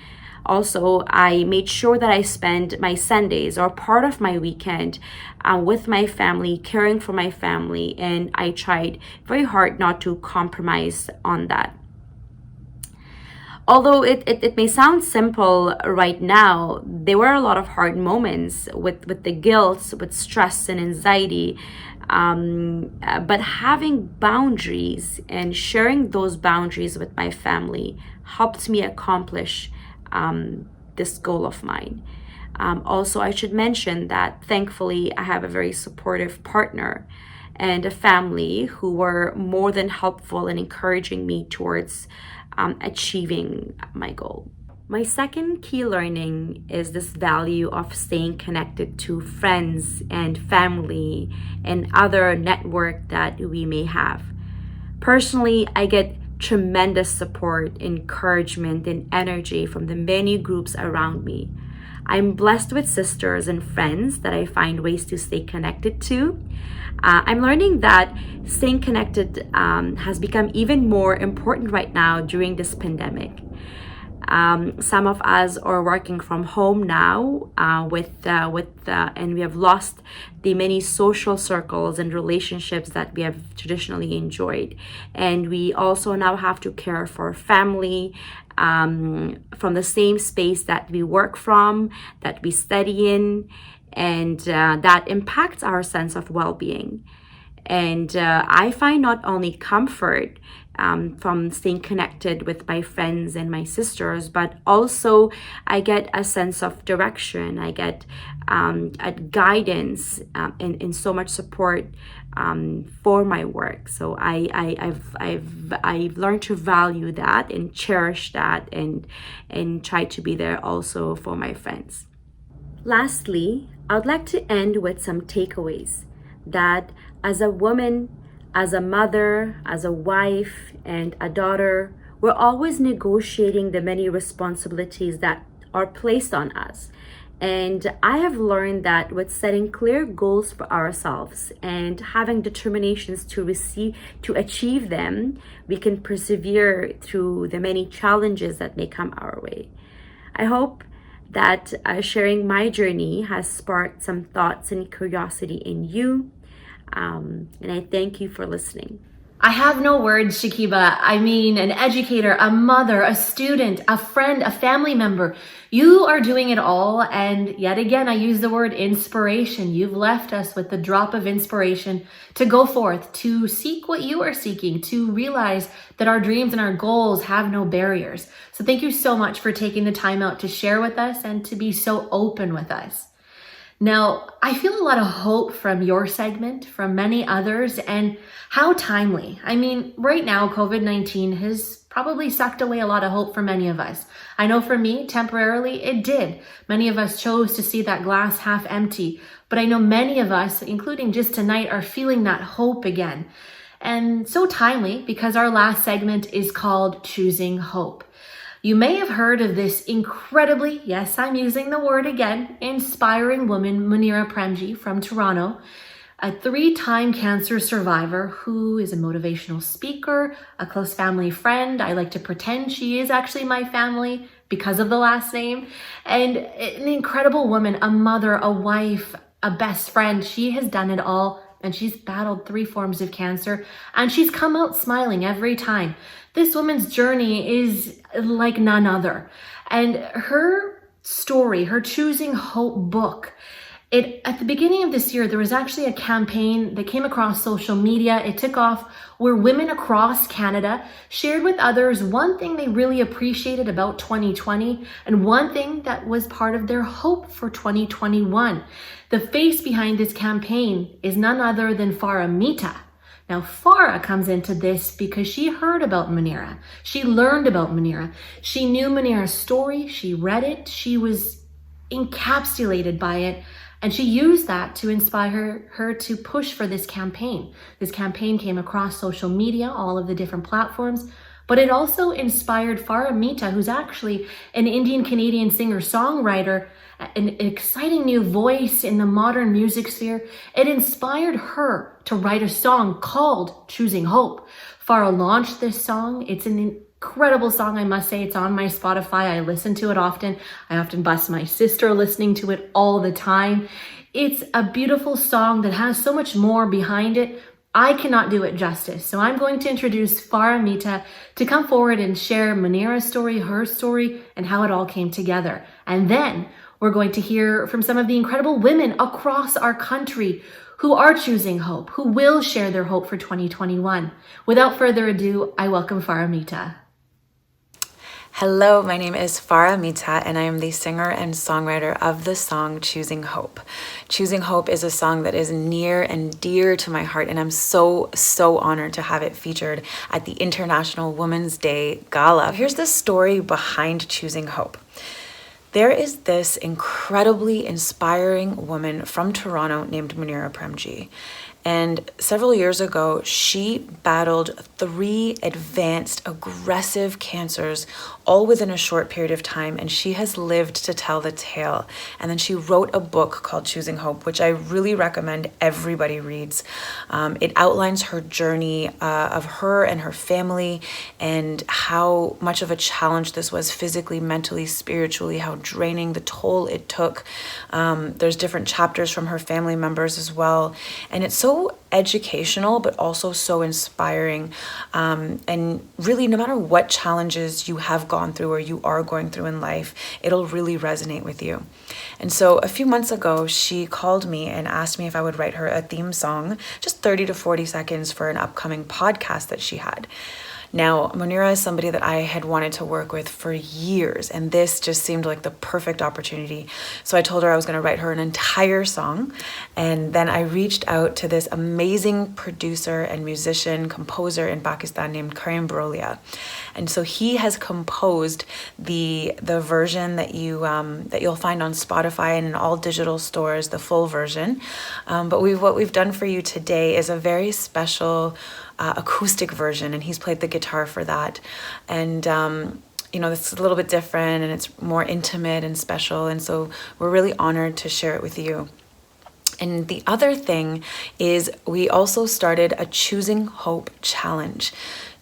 Also, I made sure that I spend my Sundays or part of my weekend with my family, caring for my family, and I tried very hard not to compromise on that. Although it may sound simple right now, there were a lot of hard moments with the guilt, with stress and anxiety. But having boundaries and sharing those boundaries with my family helped me accomplish this goal of mine. Also, I should mention that thankfully I have a very supportive partner and a family who were more than helpful in encouraging me towards achieving my goal. My second key learning is this value of staying connected to friends and family and other network that we may have. Personally, I get tremendous support, encouragement, and energy from the many groups around me. I'm blessed with sisters and friends that I find ways to stay connected to. I'm learning that staying connected has become even more important right now during this pandemic. Some of us are working from home now and we have lost the many social circles and relationships that we have traditionally enjoyed. And we also now have to care for family from the same space that we work from, that we study in, and that impacts our sense of well-being. And I find not only comfort from staying connected with my friends and my sisters, but also I get a sense of direction. I get a guidance and so much support for my work. So I've learned to value that and cherish that, and try to be there also for my friends. Lastly, I would like to end with some takeaways that as a woman, as a mother, as a wife, and a daughter, we're always negotiating the many responsibilities that are placed on us. And I have learned that with setting clear goals for ourselves and having determinations to achieve them, we can persevere through the many challenges that may come our way. I hope that sharing my journey has sparked some thoughts and curiosity in you. And I thank you for listening. I have no words, Shakiba. I mean, an educator, a mother, a student, a friend, a family member. You are doing it all. And yet again, I use the word inspiration. You've left us with the drop of inspiration to go forth, to seek what you are seeking, to realize that our dreams and our goals have no barriers. So thank you so much for taking the time out to share with us and to be so open with us. Now, I feel a lot of hope from your segment, from many others, and how timely. I mean, right now, COVID-19 has probably sucked away a lot of hope for many of us. I know for me, temporarily, it did. Many of us chose to see that glass half empty, but I know many of us, including just tonight, are feeling that hope again. And so timely because our last segment is called Choosing Hope. You may have heard of this incredibly, yes, I'm using the word again, inspiring woman, Munira Premji from Toronto, a 3-time cancer survivor who is a motivational speaker, a close family friend. I like to pretend she is actually my family because of the last name, and an incredible woman, a mother, a wife, a best friend. She has done it all, and she's battled 3 forms of cancer, and she's come out smiling every time. This woman's journey is like none other. And her story, her Choosing Hope book, at the beginning of this year, there was actually a campaign that came across social media. It took off where women across Canada shared with others one thing they really appreciated about 2020 and one thing that was part of their hope for 2021. The face behind this campaign is none other than Farah Mita. Now, Farah comes into this because she heard about Munira. She learned about Munira. She knew Munira's story. She read it. She was encapsulated by it. And she used that to inspire her to push for this campaign. This campaign came across social media, all of the different platforms, but it also inspired Farah Mita, who's actually an Indian-Canadian singer-songwriter, an exciting new voice in the modern music sphere. It inspired her to write a song called Choosing Hope. Farah launched this song. It's an incredible song, I must say. It's on my Spotify. I listen to it often. I often bust my sister listening to it all the time. It's a beautiful song that has so much more behind it. I cannot do it justice. So I'm going to introduce Farah Mita to come forward and share Munira's story, her story, and how it all came together. And then we're going to hear from some of the incredible women across our country who are choosing hope, who will share their hope for 2021. Without further ado, I welcome Farah Mita. Hello, my name is Farah Mita, and I am the singer and songwriter of the song Choosing Hope. Choosing Hope is a song that is near and dear to my heart, and I'm so honored to have it featured at the International Women's Day Gala. Here's the story behind Choosing Hope. There is this incredibly inspiring woman from Toronto named Munira Premji. And several years ago, she battled 3 advanced, aggressive cancers, all within a short period of time, and she has lived to tell the tale. And then she wrote a book called Choosing Hope, which I really recommend everybody reads. It outlines her journey of her and her family and how much of a challenge this was physically, mentally, spiritually, how draining, the toll it took. There's different chapters from her family members as well. And it's so educational, but also so inspiring. And really, no matter what challenges you have gone through or you are going through in life, it'll really resonate with you. And so a few months ago, she called me and asked me if I would write her a theme song, just 30 to 40 seconds for an upcoming podcast that she had. Now, Munira is somebody that I had wanted to work with for years, and this just seemed like the perfect opportunity. So I told her I was going to write her an entire song, and then I reached out to this amazing producer and musician, composer in Pakistan named Karim Barolia. And so he has composed the version that you'll find on Spotify and in all digital stores, the full version. But what we've done for you today is a very special acoustic version, and he's played the guitar for that. And it's a little bit different, and it's more intimate and special, and so we're really honored to share it with you. And the other thing is we also started a Choosing Hope challenge.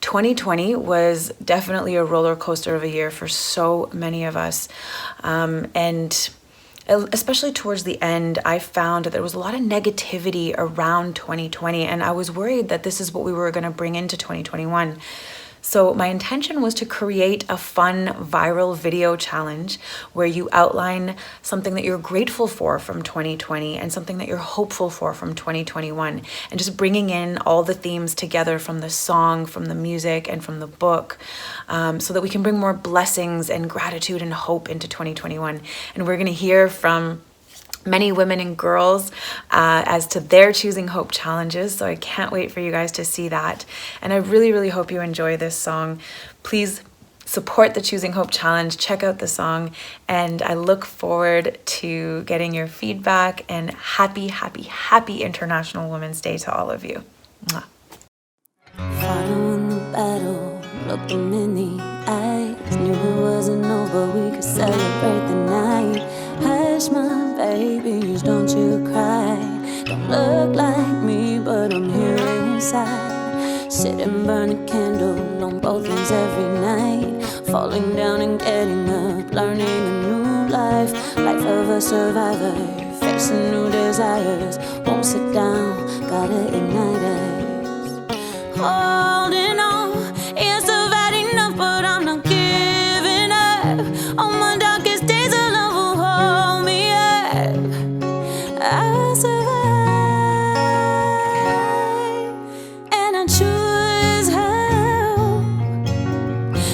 2020 was definitely a roller coaster of a year for so many of us, and especially towards the end, I found that there was a lot of negativity around 2020, and I was worried that this is what we were going to bring into 2021. So my intention was to create a fun viral video challenge where you outline something that you're grateful for from 2020 and something that you're hopeful for from 2021, and just bringing in all the themes together from the song, from the music, and from the book, so that we can bring more blessings and gratitude and hope into 2021. And we're going to hear from many women and girls as to their Choosing Hope challenges. So I can't wait for you guys to see that. And I really, really hope you enjoy this song. Please support the Choosing Hope challenge. Check out the song. And I look forward to getting your feedback, and happy, happy, happy International Women's Day to all of you. Mwah. Following the battle, looked them in the eyes, knew it wasn't over, we could celebrate the night. Hush my babies, don't you cry. Don't look like me, but I'm here inside. Sit and burn a candle on both ends every night. Falling down and getting up, learning a new life. Life of a survivor, facing new desires. Won't sit down, gotta ignite us. Holding on, yes, I've had enough, but I'm not giving up. On my darkest days, a love will hold me up. I'll survive, and I choose how.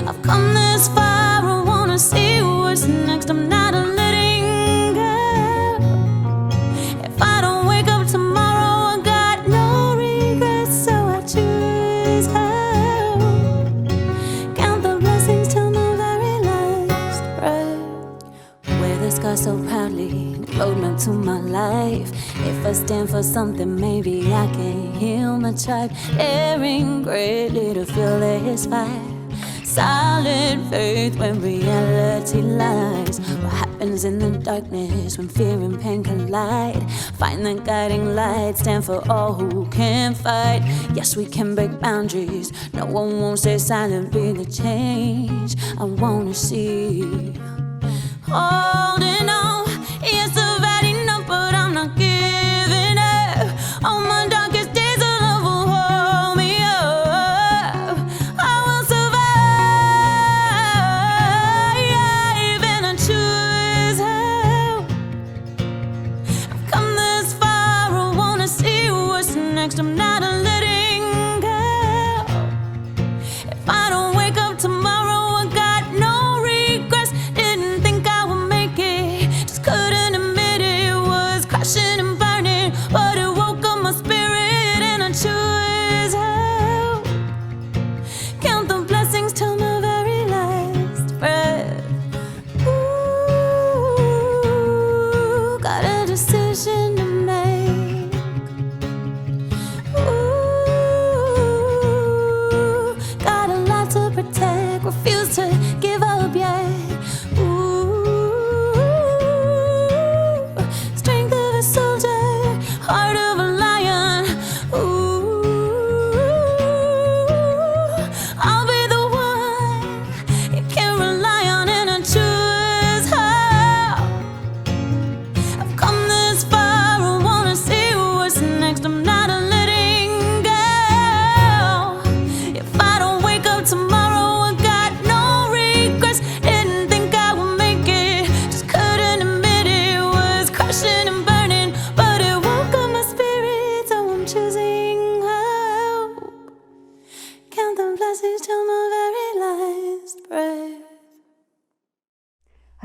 I've come this far, I wanna see what's next. I'm not letting go. If I don't wake up tomorrow, I got no regrets, so I choose how. Count the blessings till my very last breath. Wear the scar so proudly, roadmap to my life. If I stand for something, maybe I can heal my tribe. Daring greatly to feel this fire. Solid faith when reality lies. What happens in the darkness when fear and pain collide? Find the guiding light, stand for all who can fight. Yes, we can break boundaries, no one won't stay silent. Be the change I wanna see. Holding on, yes, I've had enough, but I'm not giving up. On my darkest days, a love will hold me up. I will survive, and I choose how. I've come this far, I wanna see what's next. I'm not letting go. If I don't wake up tomorrow, I got no regrets. Didn't think I would make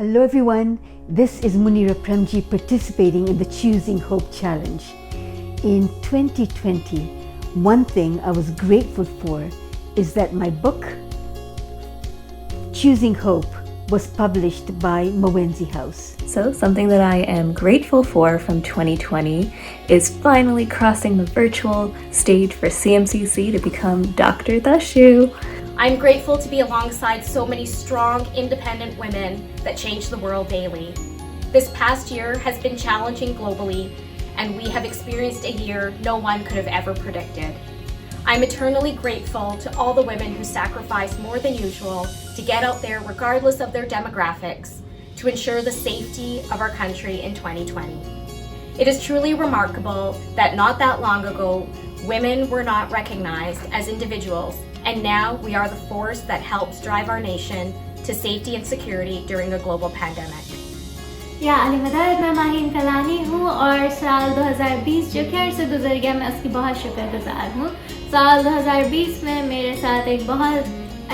Hello everyone, this is Munira Premji participating in the Choosing Hope Challenge. In 2020, one thing I was grateful for is that my book, Choosing Hope, was published by Mawenzi House. So something that I am grateful for from 2020 is finally crossing the virtual stage for CMCC to become Dr. Dashu. I'm grateful to be alongside so many strong, independent women that change the world daily. This past year has been challenging globally, and we have experienced a year no one could have ever predicted. I'm eternally grateful to all the women who sacrifice more than usual to get out there regardless of their demographics to ensure the safety of our country in 2020. It is truly remarkable that not that long ago, women were not recognized as individuals, and now we are the force that helps drive our nation to safety and security during a global pandemic. या अलीमदाद मैं माहिन कलानी हूँ और साल 2020 जो खैर से गुजर गया मैं उसकी बहुत शुक्रगुजार हूँ। साल 2020 में मेरे साथ एक बहुत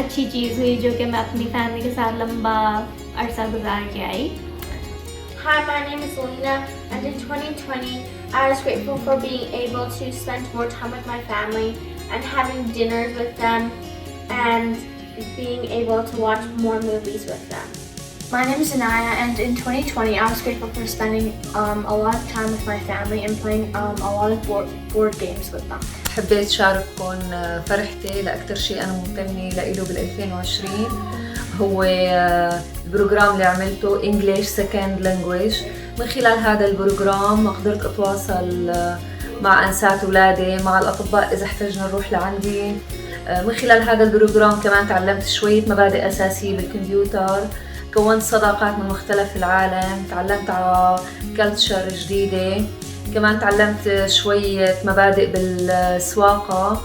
अच्छी चीज़ हुई जो कि मैं अपनी फैमिली के साथ लंबा अरसा गुजार के आई। Hi, my name is Lena, and in 2020 I was grateful for being able to spend more time with my family and having dinners with them and being able to watch more movies with them. My name is Anaya, and in 2020 I was grateful for spending a lot of time with my family and playing a lot of board games with them. حبيت شارككم فرحتي لأكثر شيء أنا ممتنة لإله بال2020 هو البروجرام اللي عملته English Second Language. من خلال هذا البروجرام قدرت أتواصل مع أنسات أولادي مع الأطباء إذا احتجنا نروح لعندي. من خلال هذا البروجرام كمان تعلمت شوية مبادئ أساسية بالكمبيوتر، كونت صداقات من مختلف العالم، تعلمت على كلتشر جديدة، كمان تعلمت شوية مبادئ بالسواقة.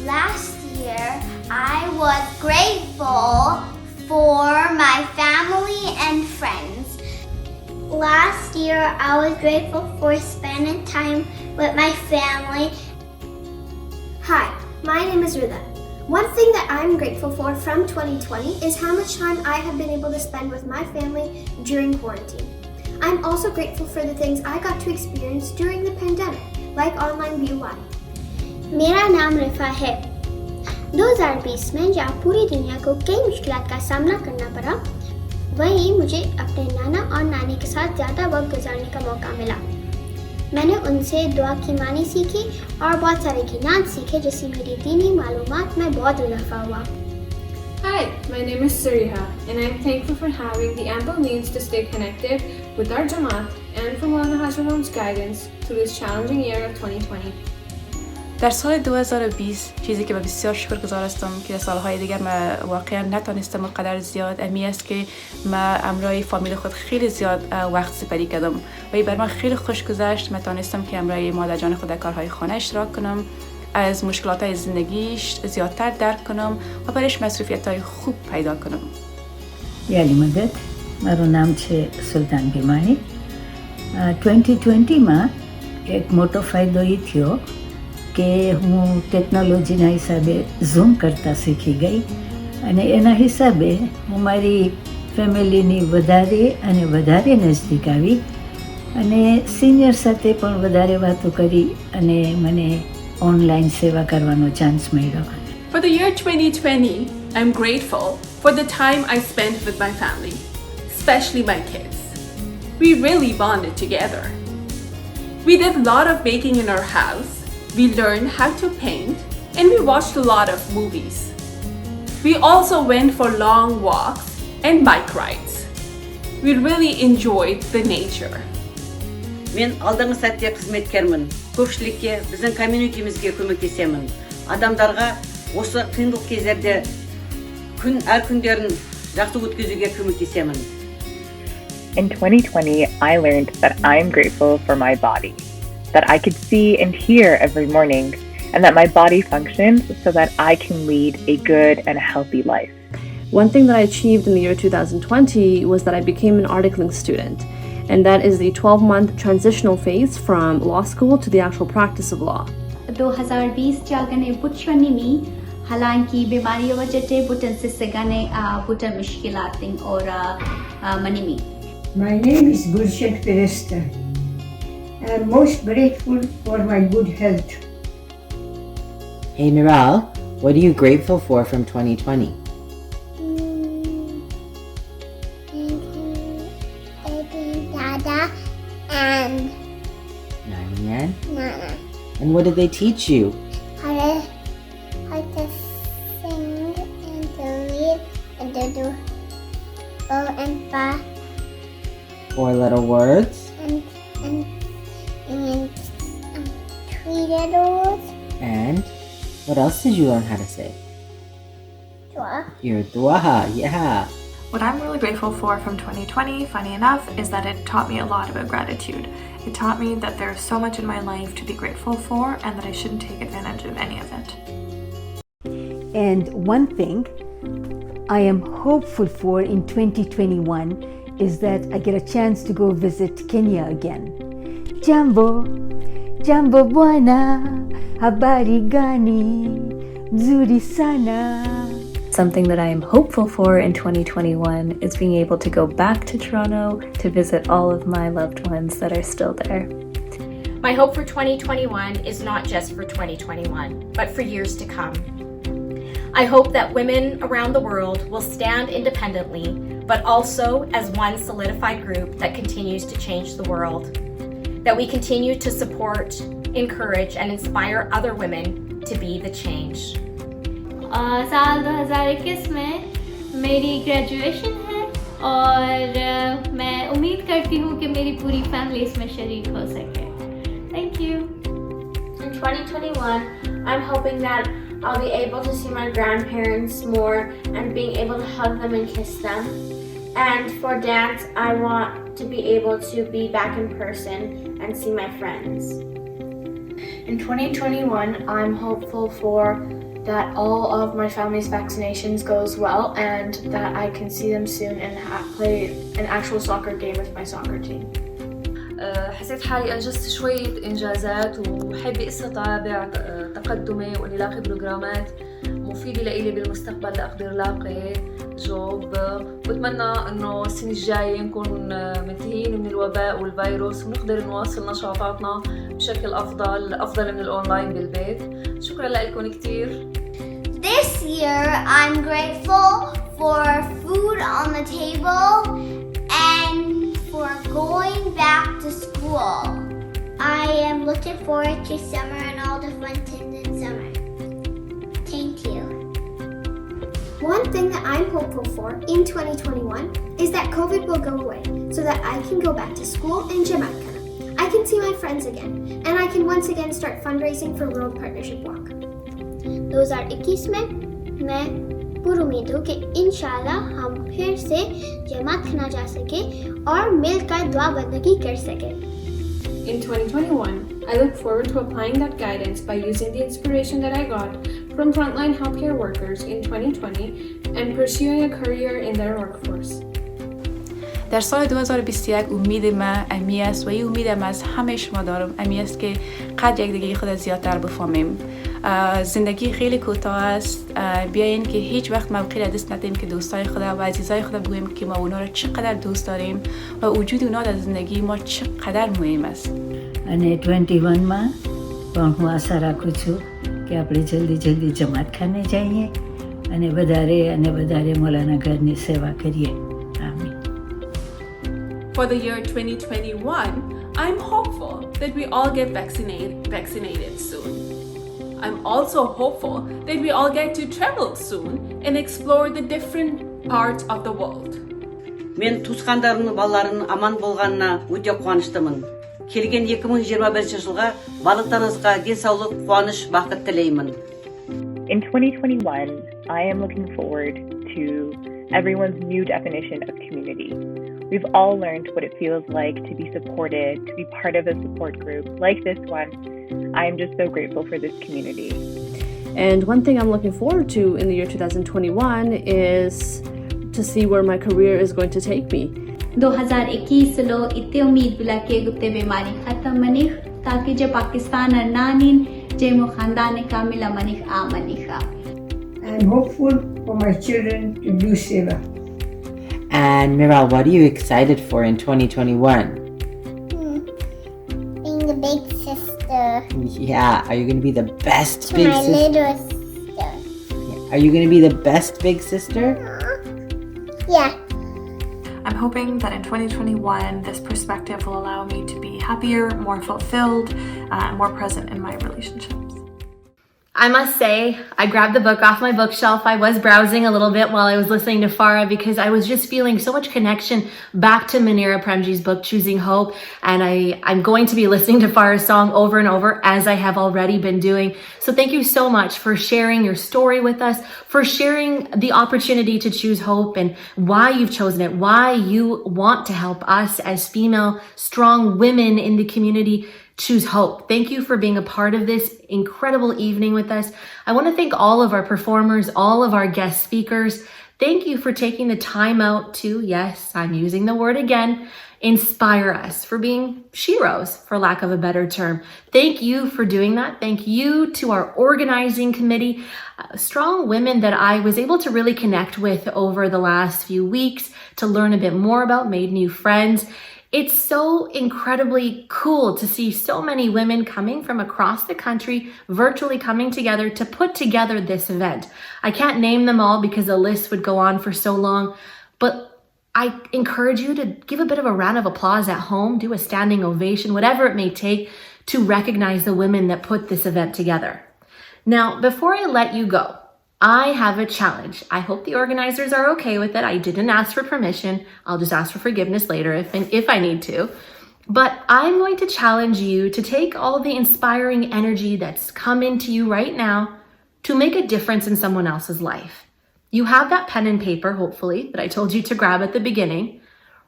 Last year I was grateful for my family and friends. Last year I was grateful for spending time with my family. Hi, my name is Rida. One thing that I'm grateful for from 2020 is how much time I have been able to spend with my family during quarantine. I'm also grateful for the things I got to experience during the pandemic, like online BUI. मेरा नाम रिफा है। 2020 में जहाँ पूरी दुनिया को कई मुश्किलात का सामना करना पड़ा, वहीं मुझे अपने नाना और नानी के साथ ज़्यादा वक्त गुजारने का मौका मिला। मैंने उनसे दुआ की मानी सीखी और बहुत सारे गिनात सीखे जिससे मेरी दीनी मालूमात में बहुत इजाफा हुआ। Hi, my name is Suriha, and I'm thankful for having the ample means to stay connected with our Jamaat and for Maulana Hajram's guidance through this challenging year of 2020. در سال 2020 چیزی که بسیار شکرگزار هستم که سالهای دیگر ما واقعا نتونستم اونقدر زیاد امی است که ما امرای فامیل خود خیلی زیاد وقت سپری کردم و بر من خیلی خوش گذشت. من تونستم که امرای مادر جان خود در کارهای خانه اشتراک کنم، از مشکلات های زندگیش زیادتر درک کنم و برش مصروفیت های خوب پیدا کنم. یالی مدد મારું નામ છે સુલતાન ભીમાણી. 2020માં એક મોટો ફાયદો એ થયો કે હું ટેકનોલોજીના હિસાબે ઝૂમ કરતા શીખી ગઈ અને એના હિસાબે હું મારી ફેમિલીની વધારે નજદીક આવી અને સિનિયર સાથે પણ વધારે વાતો કરી અને મને ઓનલાઈન સેવા કરવાનો ચાન્સ મળ્યો. For the year 2020, I'm grateful for the time I spent with my family, especially my kids. We really bonded together. We did a lot of baking in our house. We learned how to paint and we watched a lot of movies. We also went for long walks and bike rides. We really enjoyed the nature. Men алдыңғы сәтте қызметкермін. Көпшілікке, біздің комьюнитимізге көмектесемін. Адамдарға осы қиындық кездерде әр күндерін жақсы өткізуге көмектесемін. In 2020, I learned that I am grateful for my body, that I could see and hear every morning, and that my body functions so that I can lead a good and healthy life. One thing that I achieved in the year 2020 was that I became an articling student, and that is the 12-month transitional phase from law school to the actual practice of law. 2020 जागने बुच्चनी में हालांकि बीमारियों वजह से बुटन से सगाने बुटन मुश्किलातें और money में My name is Gulshan Peresta. I am most grateful for my good health. Hey Miral, what are you grateful for from 2020? Dada and Nani and? Nana. And what did they teach you? How to sing and to read and to do O and Pa 4 little words. and 3 little words. And what else did you learn how to say? Dua. Your dua, yeah. What I'm really grateful for from 2020, funny enough, is that it taught me a lot about gratitude. It taught me that there's so much in my life to be grateful for and that I shouldn't take advantage of any of it. And one thing I am hopeful for in 2021 is that I get a chance to go visit Kenya again. Jambo, jambo bwana, habari gani, mzuri sana. Something that I am hopeful for in 2021 is being able to go back to Toronto to visit all of my loved ones that are still there. My hope for 2021 is not just for 2021, but for years to come. I hope that women around the world will stand independently, but also as one solidified group that continues to change the world. That we continue to support, encourage, and inspire other women to be the change. साल 2021 में मेरी graduation है और मैं उम्मीद करती हूँ कि मेरी पूरी फैमिली इसमें शरीक हो सके. Thank you. In 2021, I'm hoping that I'll be able to see my grandparents more and being able to hug them and kiss them. And for dance, I want to be able to be back in person and see my friends. In 2021, I'm hopeful for that all of my family's vaccinations goes well and that I can see them soon and play an actual soccer game with my soccer team. حسيت حالي أنجزت شوية إنجازات وحابة أستطابع تقدمي وإني ألاقي بروجرامات مفيدة لإلي بالمستقبل لأقدر ألاقي جوب. وأتمنى إنه السنة الجاية نكون منتهين من الوباء والفيروس ونقدر نواصل نشاطاتنا بشكل أفضل من الأونلاين بالبيت. شكرا لكم كتير. This year, I'm grateful for food on the table and for going back to school. I am looking forward to summer and all the fun things in summer. Thank you. One thing that I'm hopeful for in 2021 is that COVID will go away so that I can go back to school in Jamaica. I can see my friends again, and I can once again start fundraising for World Partnership Walk. 2021 में मैं पूरी उम्मीद हूँ कि इंशाल्लाह हम फिर से जमात खाना जा सके और मिलकर दुआ बंदगी कर सके. In 2021, I look forward to applying that guidance by using the inspiration that I got from frontline healthcare workers in 2020 and pursuing a career in their workforce. در سال 2021 امید من امی است و این امیدم از همه شما دارم امی است که قد یک دیگه خود زیادتر بفهمیم. زندگی خیلی کوتاه است. بیاین که هیچ وقت موقعی را دست ندیم که دوستای خود و عزیزای خود بگوییم که ما اونا را چقدر دوست داریم و وجود اونا در زندگی ما چقدر مهم است. અને 21 માં પણ હું આશા રાખું છું કે આપણે જલ્દી જમાત ખાને જઈએ અને વધારે મૌલાના ઘરની સેવા કરીએ. આમીન. For the year 2021, I'm hopeful that we all get vaccinated soon. I'm also hopeful that we all get to travel soon and explore the different parts of the world. Мен туысқандарымның балаларының аман болғанына өте қуаныштымын. Келген 2021 жылға барлықтарыңызға денсаулық, қуаныш, бақыт тілеймін. In 2021, I am looking forward to everyone's new definition of community. We've all learned what it feels like to be supported, to be part of a support group like this one. I am just so grateful for this community. And one thing I'm looking forward to in the year 2021 is to see where my career is going to take me. 2021 लो इतने उम्मीद बुला के गुप्ते बीमारी खत्म मनिख ताकि जो पाकिस्तान और Nan-in जे मो खानदान का मिला मनिख आ मनिखा. I am hopeful for my children to do seva. And Miral, what are you excited for in 2021? Being a big sister Yeah, are you going to be the best to big my sister? little sister. Are you going to be the best big sister? Yeah. I'm hoping that in 2021, this perspective will allow me to be happier, more fulfilled, and more present in my relationships. I must say, I grabbed the book off my bookshelf. I was browsing a little bit while I was listening to Farah because I was just feeling so much connection back to Manira Premji's book, Choosing Hope. And I'm going to be listening to Farah's song over and over, as I have already been doing. So thank you so much for sharing your story with us, for sharing the opportunity to choose hope and why you've chosen it, why you want to help us as female, strong women in the community choose hope. Thank you for being a part of this incredible evening with us. I want to thank all of our performers, all of our guest speakers. Thank you for taking the time out to, yes, I'm using the word again, inspire us, for being sheroes, for lack of a better term. Thank you for doing that. Thank you to our organizing committee, strong women that I was able to really connect with over the last few weeks, to learn a bit more about, made new friends. It's so incredibly cool to see so many women coming from across the country, virtually coming together to put together this event. I can't name them all because the list would go on for so long, but I encourage you to give a bit of a round of applause at home, do a standing ovation, whatever it may take, to recognize the women that put this event together. Now, before I let you go, I have a challenge. I hope the organizers are okay with it. I didn't ask for permission. I'll just ask for forgiveness later if I need to. But I'm going to challenge you to take all the inspiring energy that's come into you right now to make a difference in someone else's life. You have that pen and paper, hopefully, that I told you to grab at the beginning.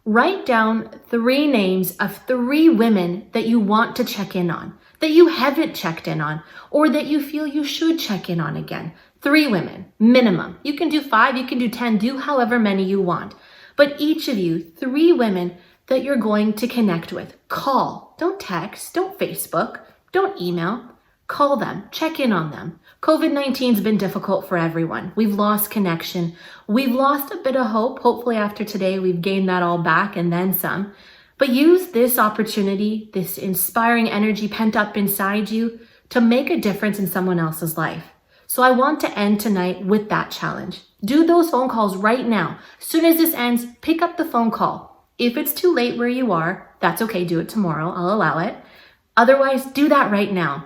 Write down 3 names of 3 women that you want to check in on, that you haven't checked in on, or that you feel you should check in on again. 3 women, minimum. You can do 5, you can do 10, do however many you want. But each of you, 3 women that you're going to connect with. Call, don't text, don't Facebook, don't email. Call them, check in on them. COVID-19's been difficult for everyone. We've lost connection. We've lost a bit of hope. Hopefully after today, we've gained that all back and then some. But use this opportunity, this inspiring energy pent up inside you, to make a difference in someone else's life. So I want to end tonight with that challenge. Do those phone calls right now. As soon as this ends, pick up the phone call. If it's too late where you are, that's okay, do it tomorrow, I'll allow it. Otherwise, do that right now.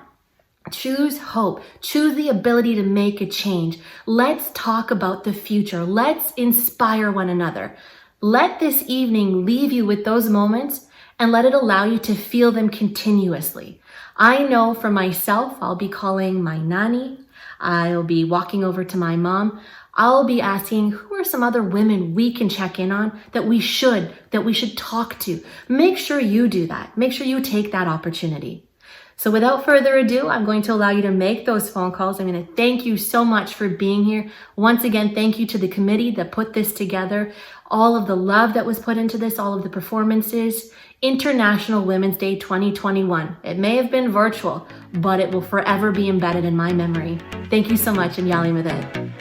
Choose hope. Choose the ability to make a change. Let's talk about the future. Let's inspire one another. Let this evening leave you with those moments and let it allow you to feel them continuously. I know for myself, I'll be calling my nanny. I'll be walking over to my mom. I'll be asking who are some other women we can check in on that we should talk to. Make sure you do that. Make sure you take that opportunity. So without further ado, I'm going to allow you to make those phone calls. I'm going to thank you so much for being here. Once again, thank you to the committee that put this together, all of the love that was put into this, all of the performances. International Women's Day 2021. It may have been virtual, but it will forever be embedded in my memory. Thank you so much, and Yali Madet.